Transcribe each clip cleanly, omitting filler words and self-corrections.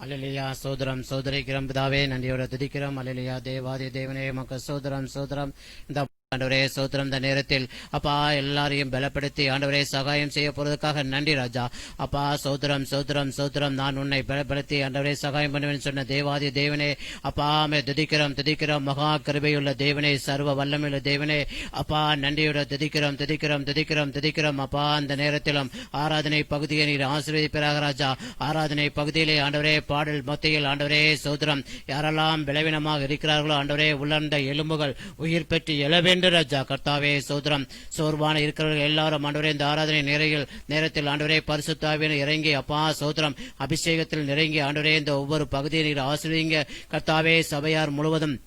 அல்லேலூயா. சோதரம் சோதரிக்கிறோம் பிதாவே, நன்றியோட துதிக்கிறோம். அல்லேலூயா. தேவாதி தேவனே மக்க சோதரம் சோதரம். இந்த ஆண்டவரே சோதரம் இந்த நேரத்தில் அப்பா எல்லாரையும் பலப்படுத்தி ஆண்டவரே சகாயம் செய்ய போறதுக்காக நன்றி ராஜா. அப்பா சோதரம் சோதரம் சோதரம். நான் உன்னை பலப்படுத்தி ஆண்டவரே சகாயம் பண்ணுவேன் சொன்ன தேவாதி தேவனே அப்பா துதிக்கிறோம் துதிக்கிறோம். மகா கிருபையுள்ள தேவனே, சர்வ வல்லமையுள்ள தேவனே அப்பா நன்றியோட துதிக்கிறோம் துதிக்கிறோம் துதிக்கிறோம் துதிக்கிறோம். அப்பா அந்த நேரத்திலும் ஆராதனை பகுதியை நீர் ஆசீர்வதிப்பீராக ராஜா. ஆராதனை பகுதியிலே ஆண்டவரே பாடல் மத்தியில் ஆண்டவரே சோதரம் யாரெல்லாம் பலவீனமாக இருக்கிறார்களோ ஆண்டவரே உலர்ந்த எலும்புகள் உயிர் பெற்று எழ வேண்டும் ராஜா. கர்த்தாவே சோதரம் சோர்வான இருக்கிறவர்கள் எல்லாரும் ஆண்டவரே இந்த ஆராதனை நேரத்தில் ஆண்டவரே பரிசுத்த ஆவியானவர் இறங்கி அப்பா சோதரம் அபிஷேகத்தில் நிறைங்கி ஆண்டவரே இந்த ஒவ்வொரு பகுதியை நீர் ஆசீர்வதிங்க கர்த்தாவே. சபையார் முழுவதும்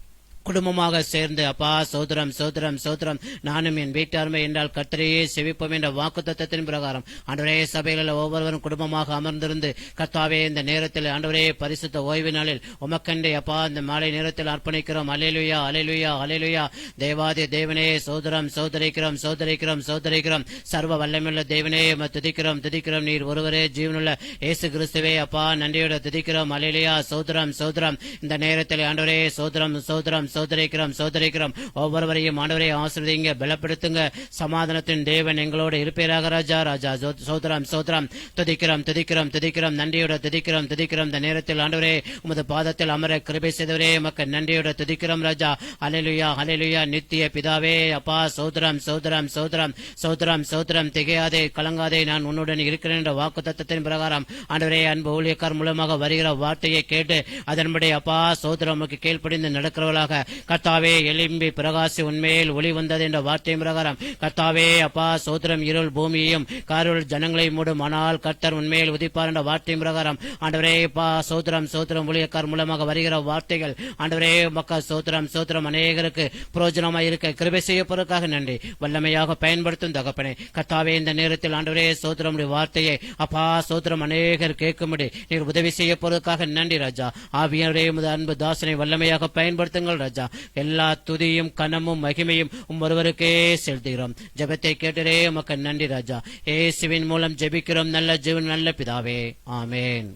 குடும்பமாக சேர்ந்து அப்பா சோதரம் சோதரம் சோதரம் நானும் என் வீட்டாருமே என்றால் கர்த்தரையே செவிப்போம் என்ற வாக்குத்தத்தத்தின் பிரகாரம் ஆண்டவரே சபையில் ஒவ்வொருவரும் குடும்பமாக அமர்ந்திருந்து கர்த்தாவே இந்த நேரத்தில் ஆண்டவரே பரிசுத்த ஓய்வு நாளில் உமக்கண்டே அப்பா இந்த மாலை நேரத்தில் அர்ப்பணிக்கிறோம். அல்லேலூயா அல்லேலூயா அல்லேலூயா. தேவாதி தேவனே சோதரம் சோதரிக்கிறோம் சோதரிக்கிறோம் சோதரிக்கிறோம். சர்வ வல்லமையுள்ள தேவனே துதிக்கிறோம் துதிக்கிறோம். நீர் ஒருவரே ஜீவனுள்ள இயேசு கிறிஸ்துவே அப்பா நன்றியோட துதிக்கிறோம். அல்லேலூயா. சோதரம் சோதரம். இந்த நேரத்தில் ஆண்டவரே சோதரம் சோதரம் சோதரிக்கிறோம் சோதரிக்கிறோம். ஒவ்வொருவரையும் ஆண்டவரை ஆசீர்வதிங்க, பலப்படுத்துங்க. சமாதானத்தின் தேவன் எங்களோடு இருப்பீராக ராஜா. ராஜா சோதரம் சோதரம். துதிக்கிறோம் துதிக்கிறோம் துதிக்கிறோம். நன்றியோட துதிக்கிறோம் துதிக்கிறோம். இந்த நேரத்தில் ஆண்டவரே உமது பாதத்தில் அமர கிருபை செய்தவரே மக்கள் நன்றியோட துதிக்கிறோம் ராஜா. அல்லேலூயா அல்லேலூயா. நித்திய பிதாவே அப்பா சோதரம் சோதரம் சோதரம் சோதரம் சோதரம். திகையாதே கலங்காதே, நான் உன்னுடன் இருக்கிறேன் என்ற வாக்குத்தத்தத்தின் பிரகாரம் ஆண்டவரே அன்பு ஊழியக்கார் மூலமாக வருகிற வார்த்தையை கேட்டு அதன்படி அப்பா சோதரம் கீழ்ப்படிந்து நடக்கிறவர்களாக கர்த்தாவே எலும்பி பிரகாசி உண்மையில் ஒளி வந்தது என்ற வார்த்தையின் பிரகாரம் கர்த்தாவே அப்பா சோதரம் இருள் பூமியையும் காருள் ஜனங்களை மூடும், ஆனால் கர்த்தர் உண்மையில் உதிப்பார் என்ற வார்த்தையின் பிரகாரம் ஆண்டவரே அப்பா சோதரம் சோதரம் ஊழியக்கார் மூலமாக வருகிற வார்த்தைகள் ஆண்டவரே மக்கள் சோதரம் சோதரம் அநேகருக்கு பிரயோஜனமாக இருக்க கிருபை செய்யப்படுவதற்காக நன்றி. வல்லமையாக பயன்படுத்தும் தகப்பனே கர்த்தாவே இந்த நேரத்தில் ஆண்டவரே சோதரம் வார்த்தையை அப்பா சோதரம் அநேகர் கேட்கும்படி நீர் உதவி செய்யப்படுவதற்காக நன்றி ராஜா. ஆவியானவரே உமது அன்பு தாசனை வல்லமையாக பயன்படுத்துங்கள் ராஜா. எல்லா துதியும் கனமும் மகிமையும் ஒருவருக்கே செலுத்துகிறோம். ஜெபத்தை கேட்டரே உமக்கு நன்றி ராஜா. இயேசுவின் மூலம் ஜெபிக்கிறோம் நல்ல ஜீவன் நல்ல பிதாவே, ஆமென்.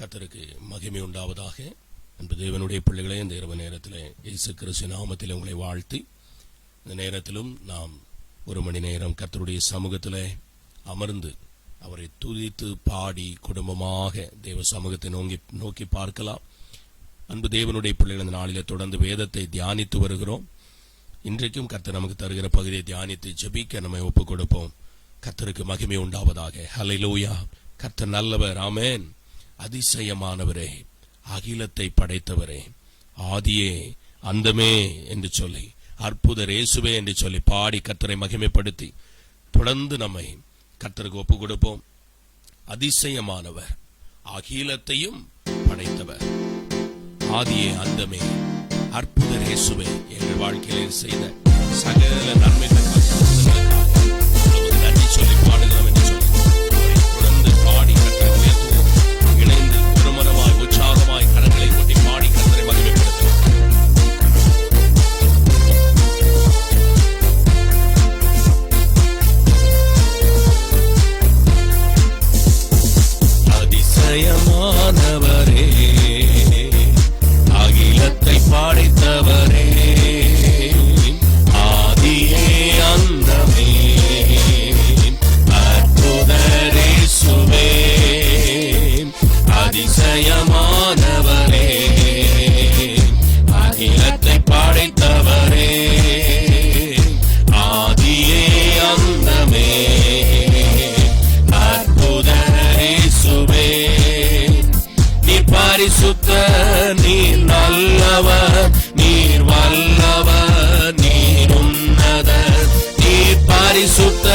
கர்த்தருக்கு மகிமை உண்டாவதாக. அன்பு தேவனுடைய பிள்ளைகளே, இந்த இரவு நேரத்தில் இயேசு கிறிஸ்து நாமத்தில் உங்களை வாழ்த்தி இந்த நேரத்திலும் நாம் ஒரு மணி நேரம் கர்த்தருடைய சமூகத்தில் அமர்ந்து அவரை துதித்து பாடி குடும்பமாக தேவ சமூகத்தை நோக்கி பார்க்கலாம். அன்பு தேவனுடைய பிள்ளைகள் இந்த நாளிலே தொடர்ந்து வேதத்தை தியானித்து வருகிறோம். இன்றைக்கும் கர்த்தர் நமக்கு தருகிற பகுதியை தியானித்து ஜெபிக்க நம்மை ஒப்புக் கொடுப்போம். கர்த்தருக்கு மகிமை உண்டாவதாக. ஹல்லேலூயா. கர்த்தர் நல்லவர், ஆமென். அதிசயமானவரே, அகிலத்தை படைத்தவரே, ஆதியே அந்தமே என்று சொல்லி அற்புதர் இயேசுவே என்று சொல்லி பாடி கர்த்தரை மகிமைப்படுத்தி தொடர்ந்து நம்மை கர்த்தருக்கு ஒப்பு கொடுப்போம். அதிசயமானவர், அகிலத்தையும் படைத்தவர், ஆதியே அந்தமே, அற்புதர் இயேசுவே எங்கள் வாழ்க்கையில் செய்த சகல நன்மைகள் நன்றி சொல்லி பாடுகிறோம் என்று சொல்லி தொடர்ந்து பாடி கர்த்தரை உயர்த்துவோம். இணைந்து திருமணமாய் உற்சாகமாய் கரங்களை கொட்டி பாடி கர்த்தரை மகிமைப்படுத்துவோம். அதிசயமானவரே, அகிலத்தை படைத்தவரே, ஆதியே அந்தமே, அற்புதர் இயேசுவே. அதிசயமானவரே, அகிலத்தை படைத்தவரே, ஆதியே அந்தமே, அற்புதர் இயேசுவே. நீர் பரிசுத்த, நீர் நல்லவர், நீர் வல்லவர், நீர் உன்னதர். நீர் பரிசுத்த,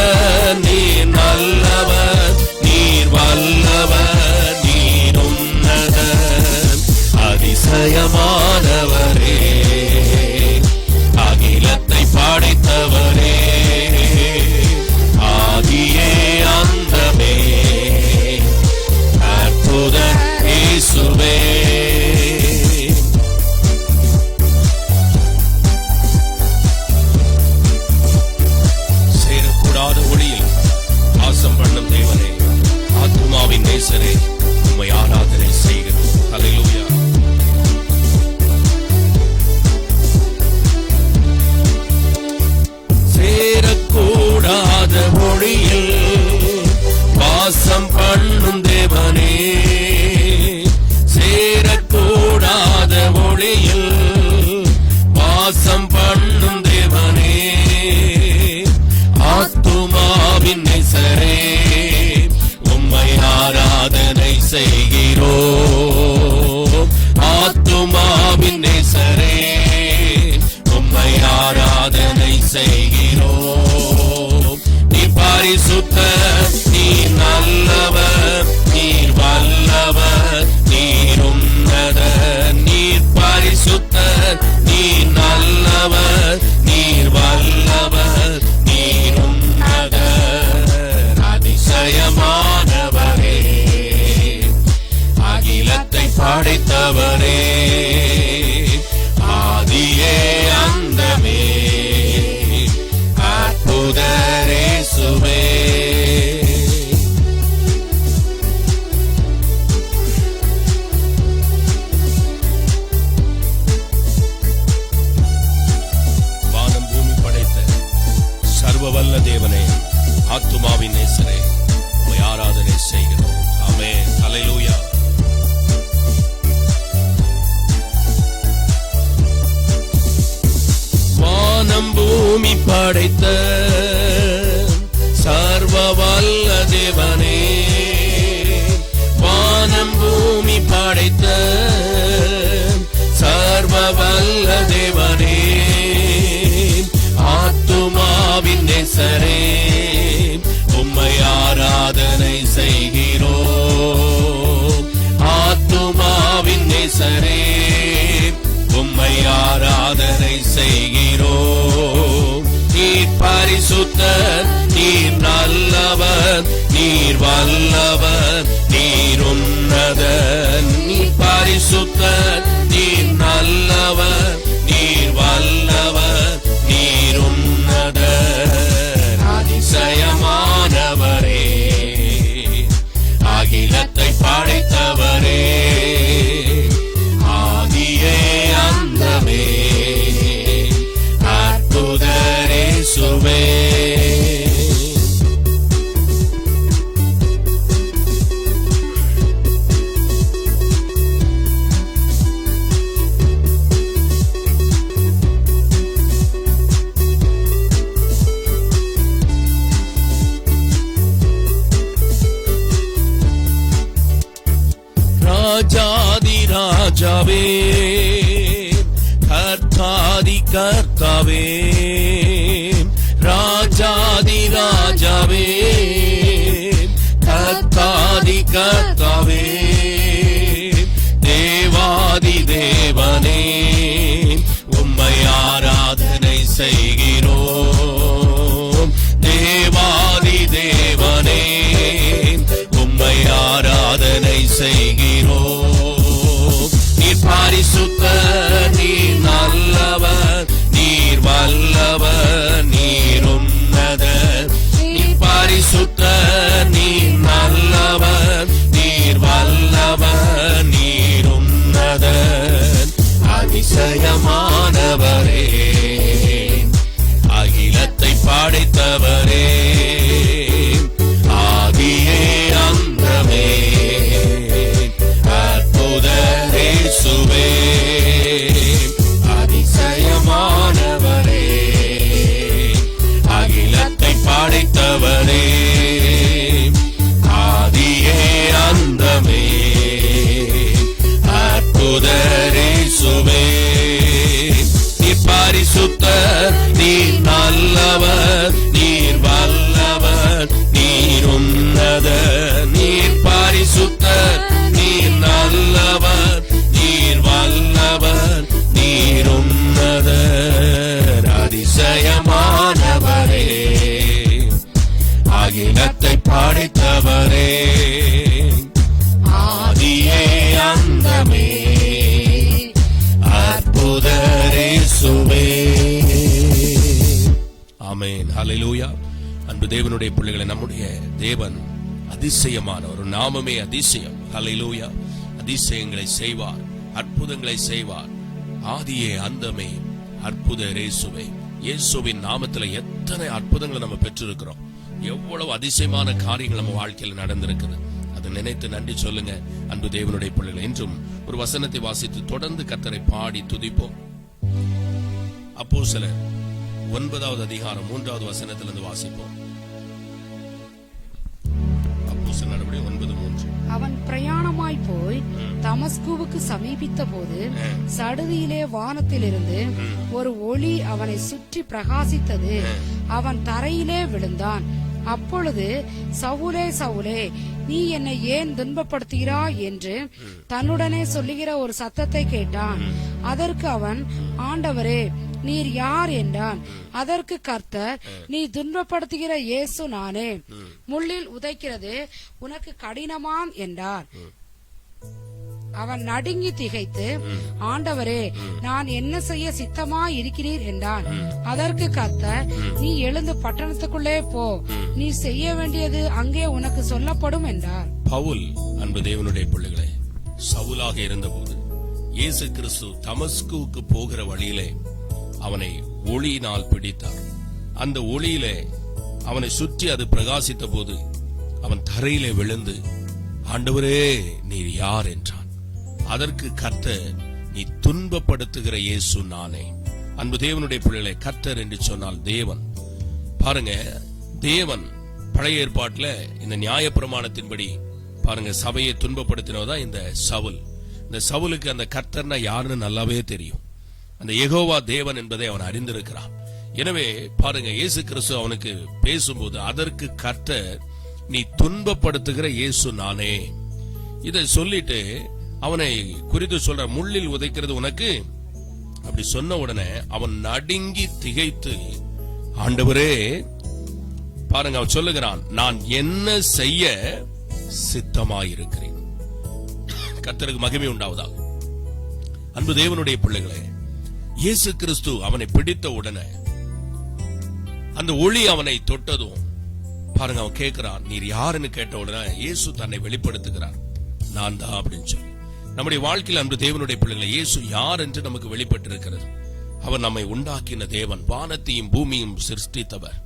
நீர் நல்லவர், நீர் வல்லவர், நீர் உன்னதர். அதிசயமானவரே, அகிலத்தை படைத்தவரே, ஆதியே அந்தமே, அற்புதர் இயேசுவே. வல்லவர், நீர் வல்லவர், நீர் உன்னதர், அதிசயமானவரே, அகிலத்தை படைத்தவரே, ஆதியே அந்தமே, அற்புதரே சுவே. வானம் பூமி படைத்த சர்வவல்ல தேவனே, ஆத்துமாவின் நேசரே, உம்மை ஆராதனை செய்கிறோம். ஆமென். ஹல்லேலூயா. வானம் பூமி படைத்த சர்வவல்ல தேவனே, வானம் பூமி படைத்த சர்வவல்ல தேவனே, ஆத்துமாவின் நேசரே, உம்மை ஆராதனை செய்கிறோம். ஆத்துமாவின் நேசரே, உம்மை ஆராதனை செய்கிறோம். நீர் பரிசுத்தர், நீர் நல்லவர், நீர் வல்லவர், நீர் உன்னதர். நீர் பரிசுத்தர், நீர் நல்லவர், நீர் வல்லவர், நீர் உன்னதர், அதிசயமானவரே, அகிலத்தை படைத்தவரே, ஆதியே அந்தமே, அற்புதரே சுவே. ராஜாதி ராஜாவே, கர்த்தாதி கர்த்தாவே, ராஜாதி ராஜாவே, கர்த்தாதி கர்த்தாவே, தேவாதி தேவனே, உம்மை ஆராதனை செய்கிறோம். தேவாதி தேவனே, உம்மை ஆராதனை செய்கிறோம். நீர் பரிசுத்தர், நீர் நல்லவர், நீர் வல்லவர், நீர் உன்னதர். நீர் பரிசுத்தர், நீர் நல்லவர், நீர் வல்லவர், நீர் உன்னதர், அதிசயமானவரே, அகிலத்தை படைத்தவரே, ஆதியே அந்தமே, அற்புதரே சுவே. அதிசயமானவரே, அகிலத்தை படைத்தவரே, ஆதியே அந்தமே, அற்புதரே சுவே. நீர் பரிசுத்தர், நீர் நல்லவர், நீர் வல்லவர், நீர் உன்னதர். நீர் பரிசுத்தர், நீர் நல்லவர், நீர் வல்லவர், நீர் உன்னதர், அதிசயமானவரே, அகிலத்தை படைத்தவரே, ஆதியே அந்தமே, அற்புதரே சுவே. ஆமென். ஹல்லேலூயா. அன்பு தேவனுடைய பிள்ளைகளை, நம்முடைய தேவன் அதிசயமான ஒரு நாமமே அதிசயம். ஹல்லேலூயா. அதிசயங்களை செய்வார், அற்புதங்களை செய்வார். ஆதியே அந்தமே, அற்புதரே சுவே. இயேசுவின் நாமத்துல எத்தனை அற்புதங்களை நம்ம பெற்றிருக்கிறோம். எவ்வளவு அதிசயமான காரியங்கள் நம்ம வாழ்க்கையில் நடந்திருக்குது. அதை நினைத்து நன்றி சொல்லுங்க அன்பு தேவனுடைய பிள்ளைகள். இன்றும் ஒரு வசனத்தை வாசித்து தொடர்ந்து கர்த்தரை பாடி துதிப்போம். அப்போஸ்தலர் 9வது அதிகாரம் 3வது வசனத்திலிருந்து வாசிப்போம். அப்போஸ்தலர் நடபடிகள் 9:3. அவன் பிரயாணமாய் போய் தமஸ்குவுக்கு சமீபித்த போது சடுதியிலே வானத்திலிருந்து ஒரு ஒளி அவனை சுற்றி பிரகாசித்தது. அவன் தரையிலே விழுந்தான். அப்பொழுது, சவுலே சவுலே, நீ என்னை ஏன் துன்பப்படுத்துகிறாய் என்று தன்னுடனே சொல்லுகிற ஒரு சத்தத்தை கேட்டான். அதற்கு அவன், ஆண்டவரே, நீர் யார் என்றான். அதற்கு கர்த்தர், நீ துன்பப்படுத்துகிற இயேசு நானே. முள்ளில் உதைக்கிறது உனக்கு கடினமாம் என்றார். அவன் நடுங்கி திகைத்து, ஆண்டவரே, நான் என்ன செய்ய சித்தமாய் இருக்கிறீர் என்றான். அதற்கு கர்த்தர், நீ எழுந்து பட்டணத்துக்குள்ளே போ, நீ செய்ய வேண்டியது அங்கே உனக்கு சொல்லப்படும் என்றார். பவுல், அன்பு தேவனுடைய பிள்ளைகளே, சவுலாக இருந்தபோது இயேசு கிறிஸ்து தமஸ்குவுக்கு போகிற வழியிலே அவனை ஒளியினால் பிடித்தார். அந்த ஒளியிலே அவனை சுற்றி அது பிரகாசித்த போது அவன் தரையிலே விழுந்து, ஆண்டவரே, நீர் யார் என்றான். அதற்கு கர்த்தர், நீ துன்பப்படுத்துகிற இயேசு நானே. அன்பு தேவனுடைய பிள்ளைகளை, கர்த்தர் என்று சொன்னால் தேவன். பாருங்க, தேவன் பழைய ஏற்பாட்டுல இந்த நியாயப்பிரமாணத்தின்படி பாருங்க சபையை துன்பப்படுத்தினதான் இந்த சவுல். இந்த சவுலுக்கு அந்த கர்த்தர்னா யாருன்னு நல்லாவே தெரியும். அந்த யெகோவா தேவன் என்பதை அவன் அறிந்திருக்கிறான். எனவே பாருங்க, இயேசு கிறிஸ்து அவனுக்கு பேசும்போது, அதற்கு கர்த்தர், நீ துன்பப்படுத்துகிற இயேசு நானே. இதை சொல்லிட்டு அவனை குறித்து சொல்ற, முள்ளில் உதைக்கிறது உனக்கு. அப்படி சொன்ன உடனே அவன் நடுங்கி திகைத்து, ஆண்டவரே, பாருங்க அவன் சொல்லுகிறான், நான் என்ன செய்ய சித்தமாயிருக்கிறேன். கர்த்தருக்கு மகிமை உண்டாவதாக. அன்பு தேவனுடைய பிள்ளைகளே, இயேசு கிறிஸ்து அவனை பிடித்த உடனே அந்த ஒளி அவனை தொட்டதும் பாருங்க அவன் கேட்கிறான், நீர் யாருன்னு கேட்ட உடனே இயேசு தன்னை வெளிப்படுத்துகிறார், நான் தான் அப்படின்னு சொல்லி. நம்முடைய வாழ்க்கையில் அன்பு தேவனுடைய பிள்ளைகளை, இயேசு யார் என்று நமக்கு வெளிப்பட்டிருக்கிறது. அவர் நம்மை உண்டாக்கின தேவன், வானத்தையும் பூமியும் சிருஷ்டித்தவர்.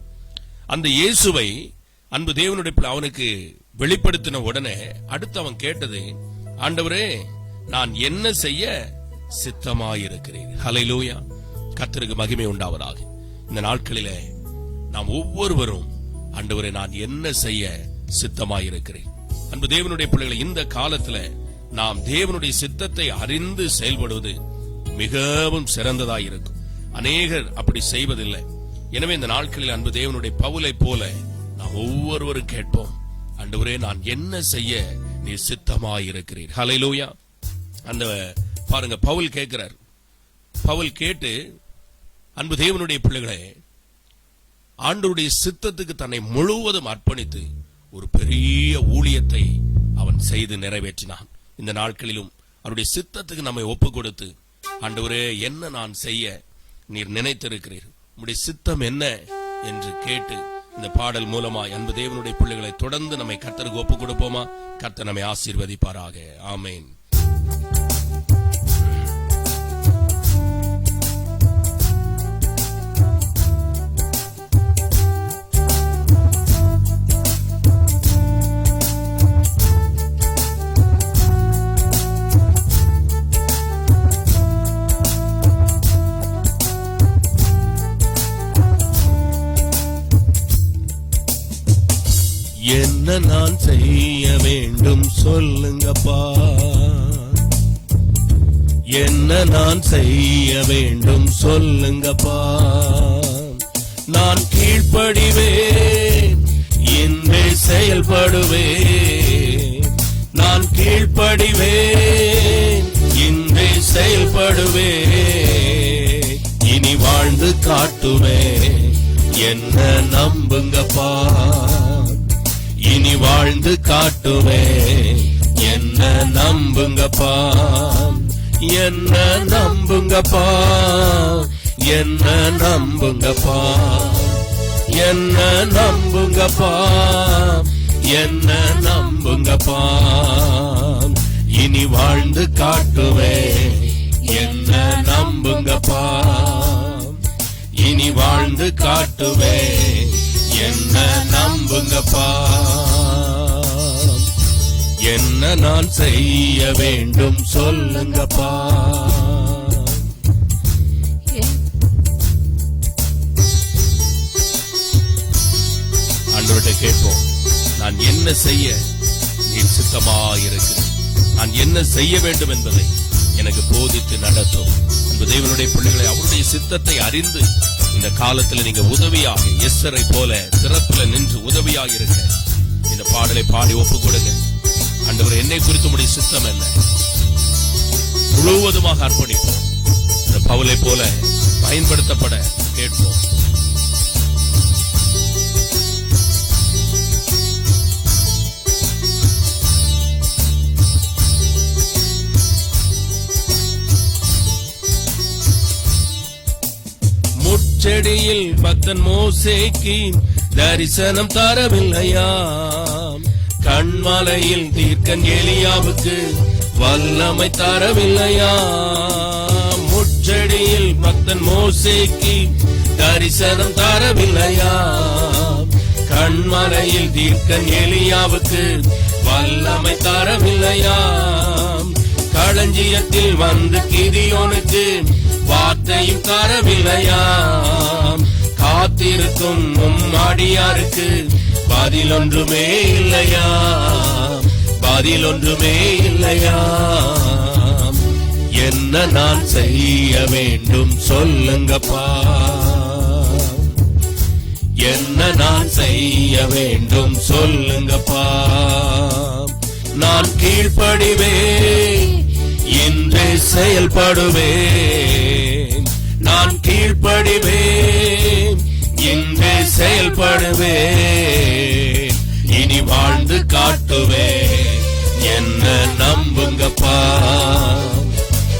அந்த இயேசுவை அன்பு தேவனுடைய பிள்ளை அவனுக்கு வெளிப்படுத்தின உடனே அடுத்து அவன் கேட்டது, ஆண்டவரே, நான் என்ன செய்ய சித்தமாயிருக்கிறேன். ஹல்லேலூயா, கர்த்தருக்கு மகிமை உண்டாவதாக. இந்த நாட்களிலே நாம் ஒவ்வொருவரும், ஆண்டவரே, நான் என்ன செய்ய சித்தமாயிருக்கிறேன். அன்பு தேவனுடைய பிள்ளைகளை, இந்த காலத்துல நாம் தேவனுடைய சித்தத்தை அறிந்து செயல்படுவது மிகவும் சிறந்ததாயிருக்கும். அநேகர் அப்படி செய்வதில்லை. எனவே இந்த நாட்களில் அன்பு தேவனுடைய பவுலை போல நாம் ஒவ்வொருவரும் கேட்போம், ஆண்டவரே, நான் என்ன செய்ய நீ சித்தமாயிருக்கிறீர். ஹல்லேலூயா. அந்த பாருங்க பவுல் கேட்கிறார். பவுல் கேட்டு, அன்பு தேவனுடைய பிள்ளைகளே, ஆண்டவருடைய சித்தத்துக்கு தன்னை முழுவதும் அர்ப்பணித்து ஒரு பெரிய ஊழியத்தை அவன் செய்து நிறைவேற்றினான். இந்த நாட்களிலும் அவருடைய சித்தத்துக்கு நம்மை ஒப்பு கொடுத்து, ஆண்டவரே, என்ன நான் செய்ய நீர் நினைத்திருக்கிறீர், உம்முடைய சித்தம் என்ன என்று கேட்டு இந்த பாடல் மூலமாய் அன்பு தேவனுடைய பிள்ளைகளை தொடர்ந்து நம்மை கர்த்தருக்கு ஒப்பு கொடுப்போமா? கர்த்தர் நம்மை ஆசீர்வதிப்பாராக. ஆமென். என்ன நான் செய்ய வேண்டும் சொல்லுங்கப்பா, என்ன நான் செய்ய வேண்டும் சொல்லுங்கப்பா. நான் கீழ்ப்படிவேன், இன்றே செயல்படுவேன். நான் கீழ்ப்படிவேன், இன்றே செயல்படுவேன். இனி வாழ்ந்து காட்டுவேன், என்ன நம்புங்கப்பா. இனி வாழ்ந்து காட்டுவேன், என்ன நம்புங்கப்பா. என்ன நம்புங்கப்பா, என்ன நம்புங்கப்பா, என்ன நம்புங்கப்பா, என்ன நம்புங்கப்பா. இனி வாழ்ந்து காட்டுவேன், என்ன நம்புங்கப்பா. இனி வாழ்ந்து காட்டுவேன், என்ன நம்புங்கப்பா. என்ன நான் செய்ய வேண்டும் சொல்லுங்கப்பா. ஆண்டவர்கிட்ட கேட்போம், நான் என்ன செய்ய நீர் சித்தமாயிருக்கிறேன், நான் என்ன செய்ய வேண்டும் என்பதை எனக்கு போதித்து நடத்தும். அன்பு தேவனுடைய பிள்ளைகளை, அவருடைய சித்தத்தை அறிந்து இந்த காலத்தில் நீங்க உதவியாக எஸ்தரை போல திறப்புல நின்று உதவியாக இருக்க இந்த பாடலை பாடி ஒப்பு கொடுங்க. ஆண்டவர், என்னை குறித்து உம்முடைய சித்தம் என்ன, முழுவதுமாக அர்ப்பணிப்போம். இந்த பவுலை போல பயன்படுத்தப்பட கேட்போம். முட்செடியில் பக்தன் மோசேக்கு தரிசனம் தரவில்லையாம். கண்மலையில் தீர்க்கன் எலியாவுக்கு வல்லமை தரவில்லையாம். முட்செடியில் பக்தன் மோசேக்கு தரிசனம் தரவில்லையாம். கண்மலையில் தீர்க்கன் எலியாவுக்கு வல்லமை தரவில்லையாம். களஞ்சியத்தில் வந்து கிதியோனுக்கு வார்த்தையும் தரவில்லையாம். காத்திருக்கும் அடியாருக்கு பதிலொன்றுமே இல்லையாம். பதிலொன்றுமே இல்லையாம். என்ன நான் செய்ய வேண்டும் சொல்லுங்கப்பா. என்ன நான் செய்ய வேண்டும் சொல்லுங்கப்பா. நான் கீழ்ப்படிவேன் இன்று செயல்படுவேன். நான் கீழ்ப்படிவேன் இன்று செயல்படுவேன். இனி வாழ்ந்து காட்டுவேன் என்ன நம்புங்கப்பா.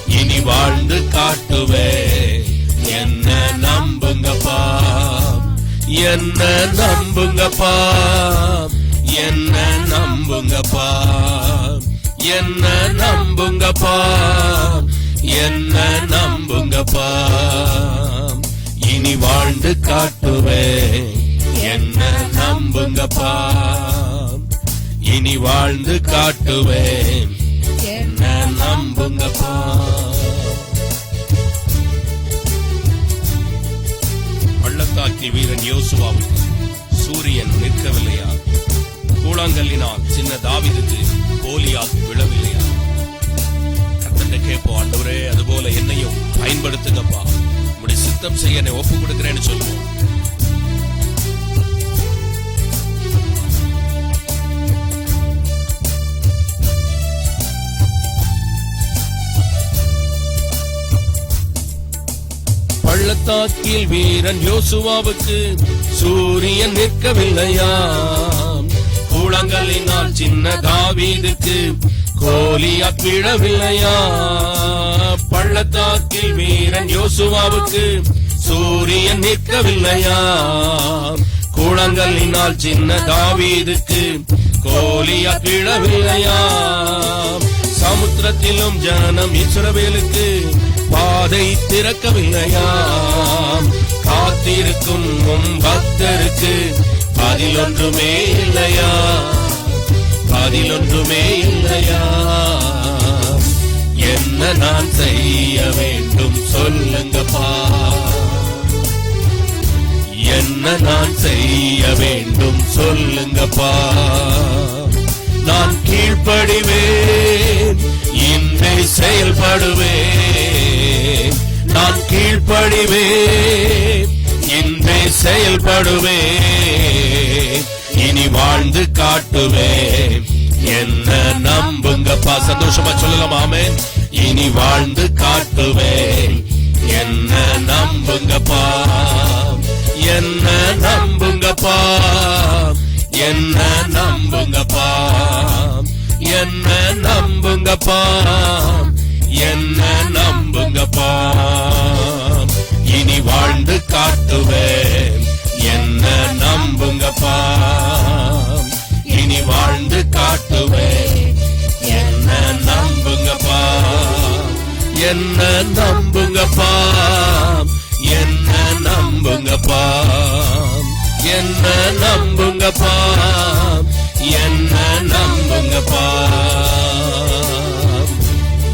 இனி வாழ்ந்து காட்டுவேன் என்ன நம்புங்கப்பா. என்ன நம்புங்கப்பா. என்ன நம்புங்கப்பா. என்ன நம்புங்கப்பா. என்ன நம்புங்கப்பா. இனி வாழ்ந்து காட்டுவேன் என்ன நம்புங்கப்பா. இனி வாழ்ந்து காட்டுவேன் என்ன நம்புங்கப்பா. பள்ளத்தாக்கில் வீரன் யோசுவாவுக்கு சூரியன் நிற்கவில்லையா? கூழாங்கல்லினால் சின்ன தாவீதுக்கு கோலியாத் விழவில்லையா? கர்த்தர்கிட்ட கேட்போம், ஆண்டவரே அதுபோல என்னையும் பயன்படுத்துங்கப்பா. உம்முடைய சித்தம் செய்ய என்னை ஒப்பு கொடுக்கிறேன்னு சொல்லுவோம். பள்ளத்தாக்கில் வீரன் யோசுவாவுக்கு சூரியன் நிற்கவில்லையாம். கூழாங்கல்லினால் சின்ன தாவீதுக்கு கோலியாத் விழவில்லையா? பள்ளத்தாக்கில் வீரன் யோசுவாவுக்கு சூரியன் நிற்கவில்லையா? கூழாங்கல்லினால் சின்ன தாவீதுக்கு கோலியாத் விழவில்லையா? சமுத்திரத்திலும் ஜனம் இஸ்ரவேலுக்கு பாதை திறக்கவில்லையா? காத்திருக்கும் உம் பக்தருக்கு பதிலொன்றுமே இல்லையா? பதிலொன்றுமே இல்லையா? என்ன நான் செய்ய வேண்டும் சொல்லுங்கப்பா. என்ன நான் செய்ய வேண்டும் சொல்லுங்கப்பா. நான் கீழ்ப்படிவேன் இன்றே செயல்படுவேன். நான் கீழ்ப்படிவேன் இன்றே செயல்படுவேன். இனி வாழ்ந்து காட்டுவேன் என்ன நம்புங்கப்பா. சந்தோஷமா சொல்லலாம் ஆமென். இனி வாழ்ந்து காட்டுவேன் என்ன நம்புங்கப்பா. என்ன நம்புங்கப்பா. என்ன நம்புங்கப்பா. என்ன நம்புங்கப்பா. என்ன நம்புங்கப்பா. இனி வாழ்ந்து காட்டுவேன் என்ன நம்புங்கப்பா. இனி வாழ்ந்து காட்டுவேன் என்ன நம்புங்கப்பா. என்ன நம்புங்கப்பா. என்ன நம்புங்கப்பா. என்ன நம்புங்கப்பா. என்ன நம்புங்கப்பா.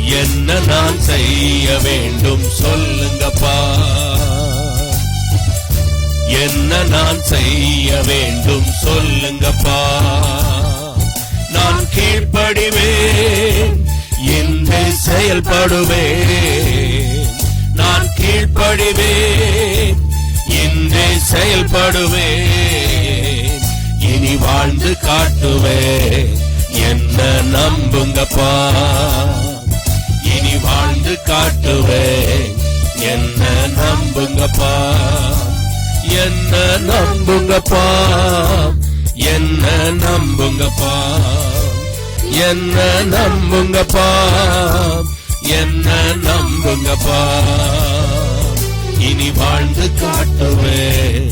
என்ன நான் செய்ய வேண்டும் சொல்லுங்கப்பா. என்ன நான் செய்ய வேண்டும் சொல்லுங்கப்பா. நான் கீழ்ப்படிவேன் இன்றே செயல்படுவேன். நான் கீழ்ப்படிவேன் இன்றே செயல்படுவேன். இனி வாழ்ந்து காட்டுவேன் என்ன நம்புங்கப்பா. இனி வாழ்ந்து காட்டுவேன் என்ன நம்புங்கப்பா, என்ன நம்புங்கப்பா, என்ன நம்புங்கப்பா, என்ன நம்புங்கப்பா, என்ன நம்புங்கப்பா. இனி வாழ்ந்து காட்டுவேன்,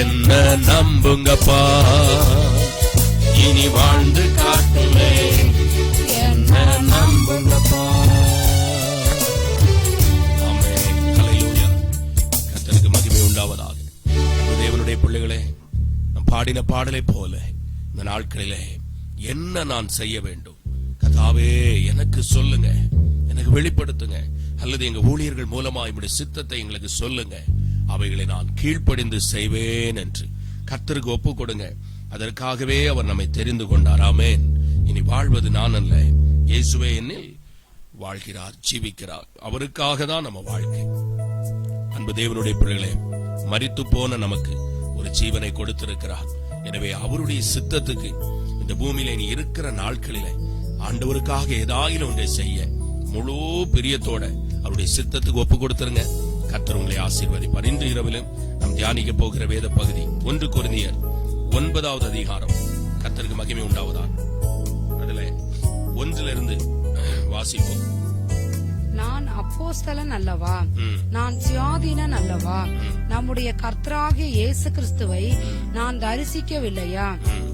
என்ன நம்புங்கப்பா, இனி வாழ்ந்து காட்டுவேன், என்ன நம்புங்கப்பா. ஆமென். ஹல்லேலூயா. கர்த்தருக்கு மகிமை உண்டாவதாக. தேவனுடைய பிள்ளைகளே, நாம் பாடின பாடலை போல இந்த நாட்களிலே என்ன நான் செய்ய வேண்டும்? கர்த்தாவே எனக்கு சொல்லுங்க, எனக்கு வெளிப்படுத்துங்க, அல்லது எங்க ஊழியர்கள் மூலமா என்னுடைய சித்தத்தை எங்களுக்கு சொல்லுங்க, அவைகளை நான் கீழ்ப்படிந்து செய்வேன் என்று கர்த்தருக்கு ஒப்பு கொடுங்க. அதற்காகவே அவர் நம்மை தெரிந்து கொண்டார். ஆமென். இனி வாழ்வது நான் அல்ல, இயேசுவே என்னில் வாழ்கிறார், ஜீவிக்கிறார். அவருக்காக தான் நம்ம வாழ்க்கை. அன்பு தேவனுடைய பிள்ளைகளே, மரித்து போன நமக்கு ஒரு ஜீவனை கொடுத்திருக்கிறார். எனவே அவருடைய சித்தத்துக்கு இந்த பூமியில நீ இருக்கிற நாட்களிலே ஆண்டவருக்காக ஏதாவது ஒன்றை செய்ய முழு பிரியத்தோட அவருடைய சித்தத்துக்கு ஒப்பு கொடுத்துருங்க. கர்த்தர் உங்களை ஆசீர்வதிப்பார். இன்று இரவிலும் நாம் தியானிக்க போகிற வேத பகுதி 1 கொரிந்தியர் 9வது அதிகாரம். கர்த்தருக்கு மகிமை உண்டாவதாக. அதுல 1 வாசிப்போம். நான் அப்போஸ்தலன் அல்லவா, நான் சுயாதீனன் அல்லவா, நம்முடைய கர்த்தராகிய இயேசு கிறிஸ்துவை நான் தரிசிக்கவில்லையா?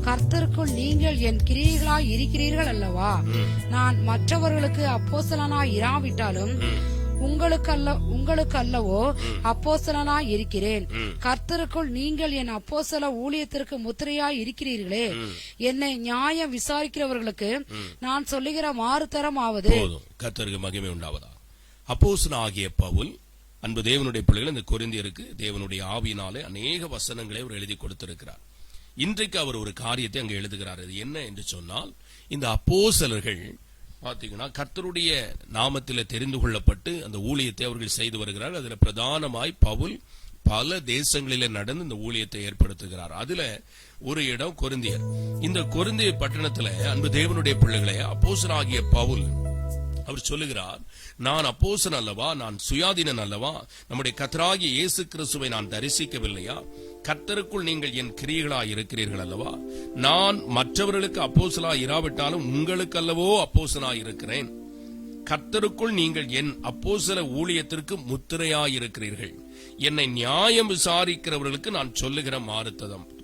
கர்த்தருக்குள் நீங்கள் என் கிரியைகளாய் இருக்கிறீர்கள் அல்லவா? நான் மற்றவர்களுக்கு அப்போஸ்தலனாய் இராவிட்டாலும் உங்களுக்கு அல்லவோ அப்போஸ்தலனாய் இருக்கிறேன். கர்த்தருக்குள் நீங்கள் என் அப்போஸ்தல ஊழியத்திற்கு முத்திரையாய் இருக்கிறீர்களே. என்னை நியாயம் விசாரிக்கிறவர்களுக்கு நான் சொல்லுகிற மாறுதரமாவது. கர்த்தருக்கு மகிமை உண்டாவதா. அப்போஸ்தலனாகிய பவுல், அன்பு தேவனுடைய பிள்ளைகள், இந்த கொரிந்தியருக்கு தேவனுடைய ஆவியினாலே அநேக வசனங்களை அவர் எழுதி கொடுத்திருக்கிறார். இன்றைக்கு அவர் ஒரு காரியத்தை அங்கே எழுதுகிறார். அது என்ன என்று சொன்னால், இந்த அப்போஸ்தலர்கள் பாத்தீங்கன்னா கர்த்தருடைய நாமத்தில் தெரிந்து கொள்ளப்பட்டு அந்த ஊழியத்தை அவர்கள் செய்து வருகிறார். அதுல பிரதானமாய் பவுல் பல தேசங்களிலே நடந்து இந்த ஊழியத்தை ஏற்படுத்துகிறார். அதுல ஒரு இடம் கொரிந்தியர். இந்த கொரிந்திய பட்டணத்துல அன்பு தேவனுடைய பிள்ளைகளே, அப்போஸ்தலனாகிய பவுல் அவர் சொல்லுகிறார், நான் அப்போஸ்தலன் அல்லவா, நான் சுயாதீனன் அல்லவா, நம்முடைய கர்த்தராகிய இயேசு கிறிஸ்துவை நான் தரிசிக்கவில்லையா? கர்த்தருக்குள் நீங்கள் என் கிரியைகளாய் இருக்கிறீர்கள் அல்லவா? நான் மற்றவர்களுக்கு அப்போஸ்தலனாய் இராவிட்டாலும் உங்களுக்கு அல்லவோ அப்போஸ்தலனாய் இருக்கிறேன். கர்த்தருக்குள் நீங்கள் என் அப்போஸ்தல ஊழியத்திற்கு முத்திரையாய் இருக்கிறீர்கள். என்னை நியாயம் விசாரிக்கிறவர்களுக்கு நான் சொல்லுகிற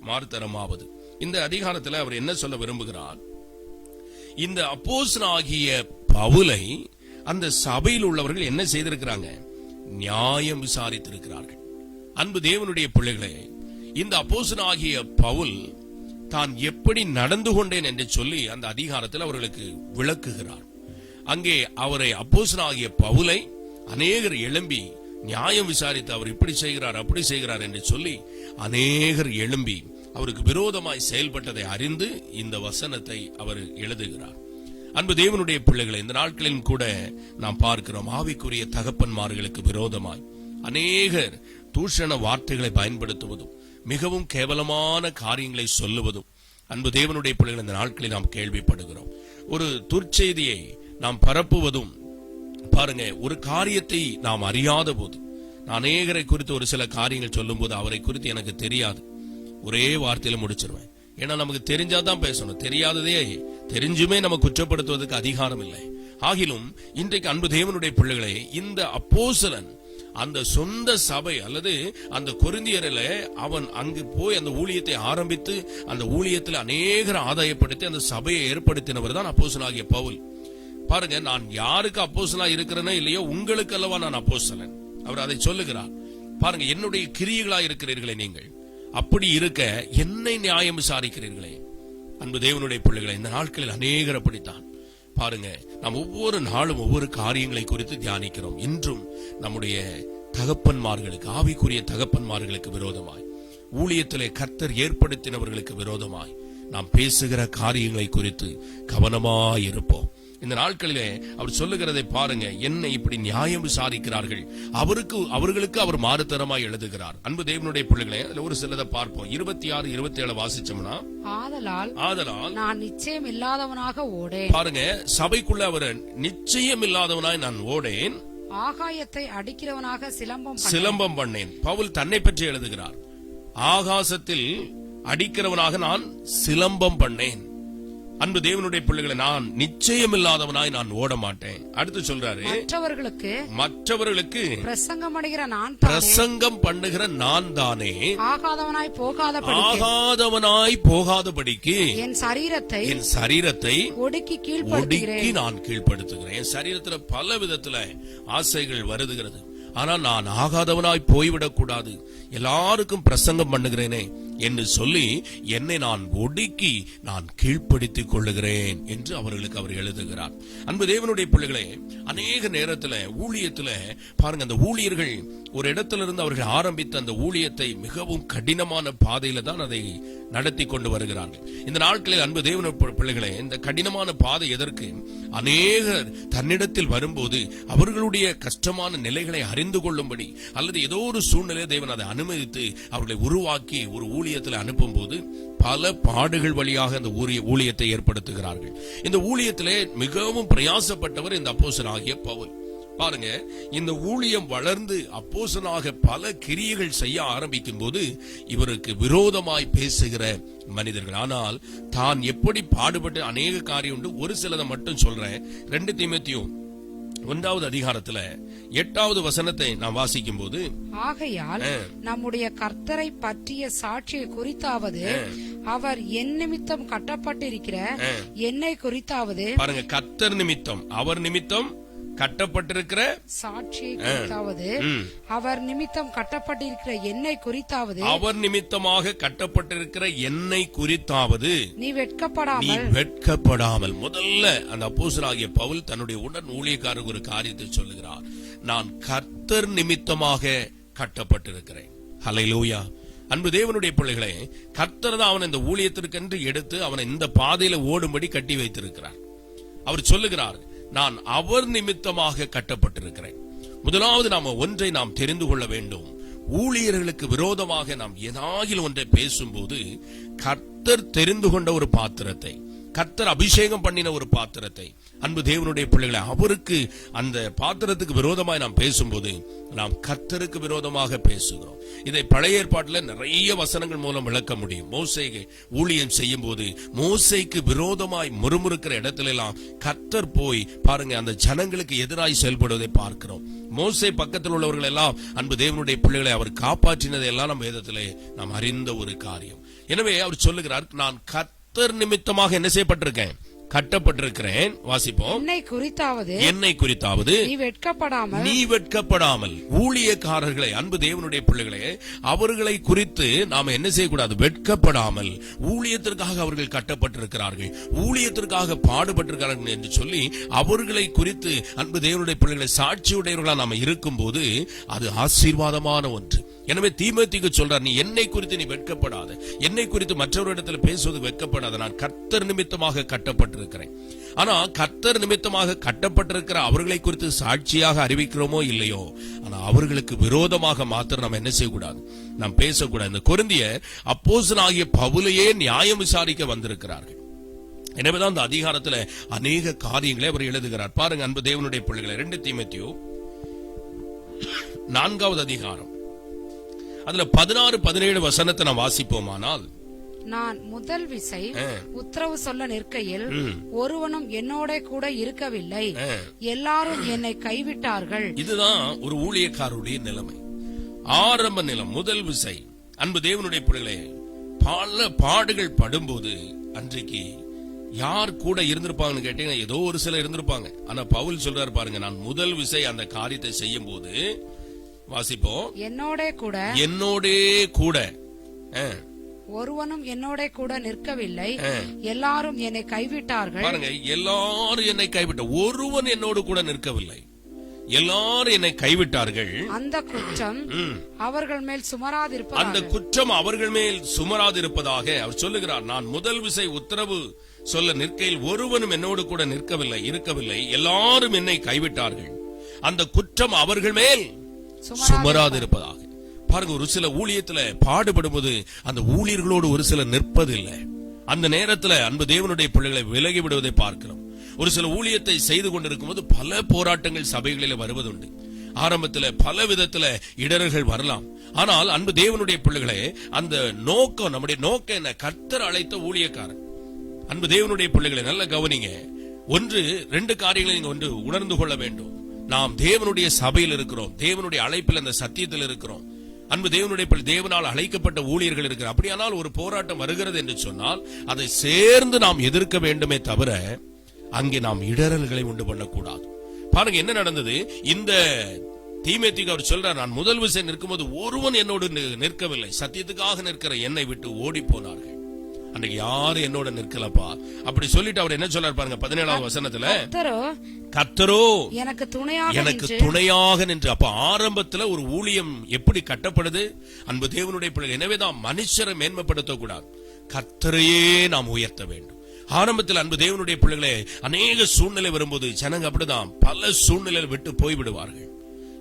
மாறுதரமாவது. இந்த அதிகாரத்தில் அவர் என்ன சொல்ல விரும்புகிறார்? இந்த அப்போஸ்தலனாகிய பவுலை அந்த சபையில் உள்ளவர்கள் என்ன செய்திருக்கிறாங்க? நியாயம் விசாரித்திருக்கிறார்கள். அன்பு தேவனுடைய பிள்ளைகளே, இந்த அப்போஸ்தலனாகிய பவுல் தான் எப்படி நடந்து கொண்டேன் என்று சொல்லி அந்த அதிகாரத்தில் அவர்களுக்கு விளக்குகிறார். அங்கே அவரை அப்போஸ்தலனாகிய பவுலை அநேகர் எழும்பி நியாயம் விசாரித்து அவர் இப்படி செய்கிறார் அப்படி செய்கிறார் என்று சொல்லி அநேகர் எழும்பி அவருக்கு விரோதமாய் செயல்பட்டதை அறிந்து இந்த வசனத்தை அவர் எழுதுகிறார். அன்பு தேவனுடைய பிள்ளைகளை, இந்த நாட்களிலும் கூட நாம் பார்க்கிறோம், ஆவிக்குரிய தகப்பன்மார்களுக்கு விரோதமாய் அநேகர் தூஷண வார்த்தைகளை பயன்படுத்துவதும் மிகவும் கேவலமான காரியங்களை சொல்லுவதும் அன்பு தேவனுடைய பிள்ளைகள் இந்த நாட்களில் நாம் கேள்விப்படுகிறோம். ஒரு துர்ச்செய்தியை நாம் பரப்புவதும் பாருங்க, ஒரு காரியத்தை நாம் அறியாத போது, அநேகரை குறித்து ஒரு சில காரியங்கள் சொல்லும் போது அவரை குறித்து எனக்கு தெரியாது, ஒரே வார்த்தையில முடிச்சிருவேன். ஏன்னா நமக்கு தெரிஞ்சாதான் பேசணும், தெரியாததே தெரிஞ்சுமே நம்ம குற்றப்படுத்துவதற்கு அதிகாரம் இல்லை. ஆகிலும் இன்றைக்கு அன்பு தேவனுடைய பிள்ளைகளே, இந்த அப்போஸ்தலன் அந்த சொந்த சபை அல்லது அந்த கொரிந்தியரில் அவன் அங்கு போய் அந்த ஊழியத்தை ஆரம்பித்து அந்த ஊழியத்தில் அநேகர் ஆதாயப்படுத்தி அந்த சபையை ஏற்படுத்தினவர் தான் அப்போஸ்தலனாகிய பவுல். பாருங்க, நான் யாருக்கு அப்போஸ்தலனா இருக்கிறேனோ இல்லையோ உங்களுக்கு அல்லவா நான் அப்போஸ்தலன். அவர் அதை சொல்லுகிறார். பாருங்க, என்னுடைய கிரியைகளாய் இருக்கிறீர்களே நீங்கள், அப்படி இருக்க என்னை நியாயம் விசாரிக்கிறீர்களே. அன்பு தேவனுடைய பிள்ளைகளை, இந்த நாட்களில் அநேகர் அப்படித்தான். பாருங்க, நாம் ஒவ்வொரு நாளும் ஒவ்வொரு காரியங்களை குறித்து தியானிக்கிறோம். இன்றும் நம்முடைய தகப்பன்மார்களுக்கு, ஆவிக்குரிய தகப்பன்மார்களுக்கு விரோதமாய், ஊழியத்திலே கர்த்தர் ஏற்படுத்தினவர்களுக்கு விரோதமாய் நாம் பேசுகிற காரியங்களை குறித்து கவனமாய் இருப்போம். இந்த நாட்களிலே அவர் சொல்லுகிறதை பாருங்க, என்னை இப்படி நியாயம் விசாரிக்கிறார்கள், அவர்களுக்கு அவர் மாறுதரமாய் எழுதுகிறார். அன்பு தேவனுடைய பிள்ளைகளே, அதுல ஒரு சிலதை பார்ப்போம். 26, 27 வாசிச்சோம்னா, ஆதலால் நான் நிச்சயம் இல்லாதவனாக ஓடேன். பாருங்க, சபைக்குள்ள அவர் நிச்சயம் இல்லாதவனாய் நான் ஓடேன். ஆகாயத்தை அடிக்கிறவனாக சிலம்பம் பண்ணேன். பவுல் தன்னை பற்றி எழுதுகிறார். ஆகாசத்தில் அடிக்கிறவனாக நான் சிலம்பம் பண்ணேன். அன்பு தேவனுடைய பிள்ளைகளை, நான் நிச்சயமில்லாதவனாய் நான் ஓட மாட்டேன். அடுத்து சொல்றாரு, மற்றவர்களுக்கு பிரசங்கம் பண்ணுகிற நான் தானே ஆகாதவனாய் போகாதபடிக்கு என் சரீரத்தை ஒடுக்கி நான் கீழ்ப்படுத்துகிறேன். என் சரீரத்துல பல விதத்துல ஆசைகள் வருதுகிறது. ஆனா நான் ஆகாதவனாய் போய்விடக் கூடாது, எல்லாருக்கும் பிரசங்கம் பண்ணுகிறேனே என்று சொல்லி என்னை நான் ஒடுக்கி நான் கீழ்ப்படுத்திக் கொள்ளுகிறேன் என்று அவர்களுக்கு அவர் எழுதுகிறார். அன்பு தேவனுடைய பிள்ளைகளே, அநேக நேரத்துல ஊழியத்துல பாருங்க, அந்த ஊழியர்கள் ஒரு இடத்திலிருந்து அவர்கள் ஆரம்பித்த அந்த ஊழியத்தை மிகவும் கடினமான பாதையில தான் அதை நடத்தி கொண்டு வருகிறார்கள். இந்த நாட்களில் அன்பு தேவனுடைய பிள்ளைகளே, இந்த கடினமான பாதை எதற்கு? அநேகர் தன்னிடத்தில் வரும்போது அவர்களுடைய கஷ்டமான நிலைகளை அறிந்து கொள்ளும்படி, அல்லது ஏதோ ஒரு சூழ்நிலை தேவன் அதை அனுமதித்து அவர்களை உருவாக்கி ஒரு ஊழியத்தில் அனுப்பும் போது பல பாடுகள் வழியாக அந்த ஊழியத்தை ஏற்படுத்துகிறார்கள். இந்த ஊழியத்திலே மிகவும் பிரயாசப்பட்டவர் இந்த அப்போஸ்தலனாகிய பவுல். பாருங்க, இந்த ஊழியம் வளர்ந்து அப்போஸ்தலனாக பல கிரியைகள் செய்ய ஆரம்பிக்கும் போது இவருக்கு விரோதமாய் பேசுகிற மனிதர்கள். ஆனால் தான் எப்படி பாடுபட்டு அநேக காரியம் உண்டு. ஒரு சிலதை மட்டும் சொல்றேன். 2 தீமோத்தேயு 1வது அதிகாரத்துல 8வது வசனத்தை நாம் வாசிக்கும் போது, ஆகையால் நம்முடைய கர்த்தரை பற்றிய சாட்சியை குறித்தாவது அவர் என் நிமித்தம் கட்டப்பட்டிருக்கிற என்னை குறித்தாவது, பாருங்க, கர்த்தர் நிமித்தம், அவர் நிமித்தம் கட்டப்பட்டிருக்கிற சாட்சியை குறித்தாவது, அவர் நிமித்தம் கட்டப்பட்டிருக்கிற என்னை குறித்தாவது, அவர் நிமித்தமாக கட்டப்பட்டிருக்கிற என்னை குறித்தாவது நீ வெட்கப்படாமல். முதல்ல அந்த அப்போஸ்தலனாகிய பவுல் தன்னுடைய உடன் ஊழியக்காரருக்கு ஒரு காரியத்தை சொல்லுகிறார். நான் கர்த்தர் நிமித்தமாக கட்டப்பட்டிருக்கிறேன். ஹல்லேலூயா. அன்பு தேவனுடைய பிள்ளைகளே, கர்த்தர் தான் அவன் இந்த ஊழியத்திற்கென்று எடுத்து அவனை இந்த பாதையில ஓடும்படி கட்டி வைத்திருக்கிறார். அவர் சொல்லுகிறார், நான் அவர் நிமித்தமாக கட்டப்பட்டிருக்கிறேன். முதலாவது நாம ஒன்றை நாம் தெரிந்து கொள்ள வேண்டும். ஊழியர்களுக்கு விரோதமாக நாம் ஏதாகிலும் ஒன்றை பேசும்போது, கர்த்தர் தெரிந்து கொண்ட ஒரு பாத்திரத்தை, கர்த்தர் அபிஷேகம் பண்ணின ஒரு பாத்திரத்தை, அன்பு தேவனுடைய பிள்ளைகளை, அவருக்கு அந்த பாத்திரத்துக்கு விரோதமாய் நாம் பேசும்போது நாம் கர்த்தருக்கு விரோதமாக பேசுகிறோம். இதை பழைய ஏற்பாட்டில் நிறைய வசனங்கள் மூலம் விளக்க முடியும். மோசே ஊழியம் செய்யும் போது மோசேக்கு விரோதமாய் முறுமுறுக்கிற இடத்துல எல்லாம் கர்த்தர் போய் பாருங்க அந்த ஜனங்களுக்கு எதிராய் செயல்படுவதை பார்க்கிறோம். மோசே பக்கத்தில் உள்ளவர்கள் எல்லாம் அன்பு தேவனுடைய பிள்ளைகளை அவர் காப்பாற்றினதை எல்லாம் நம்ம வேதத்திலே நாம் அறிந்த ஒரு காரியம். எனவே அவர் சொல்லுகிறார், நான் கர்த்தர் நிமித்தமாக என்ன செய்யப்பட்டிருக்கேன், கட்டப்பட்டிருக்கிறேன். வாசிப்போம். என்னை குறித்தாவது நீ வெட்கப்படாமல். ஊழியக்காரர்களை, அன்பு தேவனுடைய பிள்ளைகளே, அவர்களை குறித்து நாம என்ன செய்யக்கூடாது, வெட்கப்படாமல். ஊழியத்திற்காக அவர்கள் கட்டப்பட்டிருக்கிறார்கள், ஊழியத்திற்காக பாடுபட்டிருக்கிறார்கள் என்று சொல்லி அவர்களை குறித்து அன்பு தேவனுடைய பிள்ளைகளை சாட்சியுடையவர்களா நாம இருக்கும் போது அது ஆசீர்வாதமான ஒன்று. எனவே தீமோத்தேயுக்கு சொல்றார், நீ என்னை குறித்து நீ வெட்கப்படாத, என்னை குறித்து மற்றவரிடத்தில் பேசுவது வெட்கப்படாத. நான் கர்த்தர் நிமித்தமாக கட்டப்பட்டிருக்கிறேன். ஆனா கர்த்தர் நிமித்தமாக கட்டப்பட்டிருக்கிற அவர்களை குறித்து சாட்சியாக அறிவிக்கிறோமோ இல்லையோ, ஆனா அவர்களுக்கு விரோதமாக மாத்திரம் நாம் என்ன செய்யக்கூடாது, நாம் பேசக்கூடாது. இந்த கொரிந்தியர் அப்போஸ்தலனாகிய பவுலையே நியாயம் விசாரிக்க வந்திருக்கிறார்கள். எனவேதான் அந்த அதிகாரத்துல அநேக காரியங்களை அவர் எழுதுகிறார். பாருங்க அன்பு தேவனுடைய பிள்ளைகளை, 2 தீமோத்தேயு 4வது அதிகாரம் அதுல 16-17 வசனத்தை நாம் வாசிப்போமானால், நான் முதல் விசை உத்தரவு சொல்ல நிற்கையில் ஒருவனும் என்னோட கூட இருக்கவில்லை, எல்லாரும் என்னை கைவிட்டார்கள். இதுதான் ஒரு ஊழியக்காரருடைய நிலைமை, ஆரம்ப நிலம், முதல் விசை. அன்பு தேவனுடைய பிள்ளைகளே, பல பாடுகள் படும்போது அன்றைக்கு யார் கூட இருந்திருப்பாங்கன்னு கேட்டீங்கன்னா ஏதோ ஒரு சில இருந்திருப்பாங்க. ஆனா பவுல் சொல்றாரு பாருங்க, நான் முதல் விசை அந்த காரியத்தை செய்யும் போது, வாசிப்போம், என்னோட கூட ஒருவனும் என்னோட கூட நிற்கவில்லை, எல்லாரும் என்னை கைவிட்டார்கள். பாருங்க, எல்லாரும் என்னை கைவிட்ட, ஒருவன் என்னோடு கூட நிற்கவில்லை, எல்லாரும் என்னை கைவிட்டார்கள். அந்த குற்றம் அவர்கள் மேல் சுமராதிருப்பதாக, அந்த குற்றம் அவர்கள் மேல் சுமராதிருப்பதாக அவர் சொல்லுகிறார். நான் முதல் விசை உத்தரவு சொல்ல நிற்கையில் ஒருவனும் என்னோடு கூட இருக்கவில்லை, எல்லாரும் என்னை கைவிட்டார்கள், அந்த குற்றம் அவர்கள் மேல் சுமராதிருப்பதாக. பாருங்க, ஒரு சில ஊழியத்துல பாடுபடும் போது அந்த ஊழியர்களோடு ஒரு சிலர் நிற்பதில்லை. அந்த நேரத்துல அன்பு தேவனுடைய பிள்ளைகளை விலகி விடுவதை பார்க்கிறோம். ஒரு சில ஊழியத்தை செய்து கொண்டிருக்கும் போது பல போராட்டங்கள் சபைகளில் வருவதுண்டு. ஆரம்பத்துல பல விதத்துல இடர்கள் வரலாம். ஆனால் அன்பு தேவனுடைய பிள்ளைகளே, அந்த நோக்கம், நம்முடைய நோக்கம் என்ன? கர்த்தர் அழைத்த ஊழியக்காரன். அன்பு தேவனுடைய பிள்ளைகளை நல்ல கவனிங்க. ஒன்று, ரெண்டு காரியங்களை நீங்க ஒன்று உணர்ந்து கொள்ள வேண்டும். நாம் தேவனுடைய சபையில் இருக்கிறோம், தேவனுடைய அழைப்பில் அந்த சத்தியத்தில் இருக்கிறோம். அன்பு தேவனுடைய தேவனால் அழைக்கப்பட்ட ஊழியர்கள் இருக்கிறார். அப்படியானால் ஒரு போராட்டம் வருகிறது என்று சொன்னால் அதை சேர்ந்து நாம் எதிர்க்க வேண்டுமே தவிர அங்கே நாம் இடரல்களை உண்டு பண்ணக்கூடாது. பாருங்க என்ன நடந்தது. இந்த தீமோத்தேயுக்கு அவர் சொல்றார், நான் முதல் விசை நிற்கும்போது ஒருவன் என்னோடு நிற்கவில்லை, சத்தியத்துக்காக நிற்கிற என்னை விட்டு ஓடி போனார்கள். அன்றைக்கு யாரும் என்னோட நிற்கலப்பா அப்படி சொல்லிட்டு அவர் என்ன சொல்றார் பாருங்க 17ஆவது வசனத்துல, கர்த்தரோ எனக்கு துணையாக நின்று. அப்ப ஆரம்பத்துல ஒரு ஊழியம் எப்படி கட்டப்படுது? அன்பு தேவனுடைய பிள்ளை, எனவேதான் மனுஷரை மேன்மைப்படுத்த கூடாது, கர்த்தரையே நாம் உயர்த்த வேண்டும். ஆரம்பத்தில் அன்பு தேவனுடைய பிள்ளைகளே, அநேக சூழ்நிலை வரும்போது ஜனங்க அப்படிதான் பல சூழ்நிலையில் விட்டு போய்விடுவார்கள்.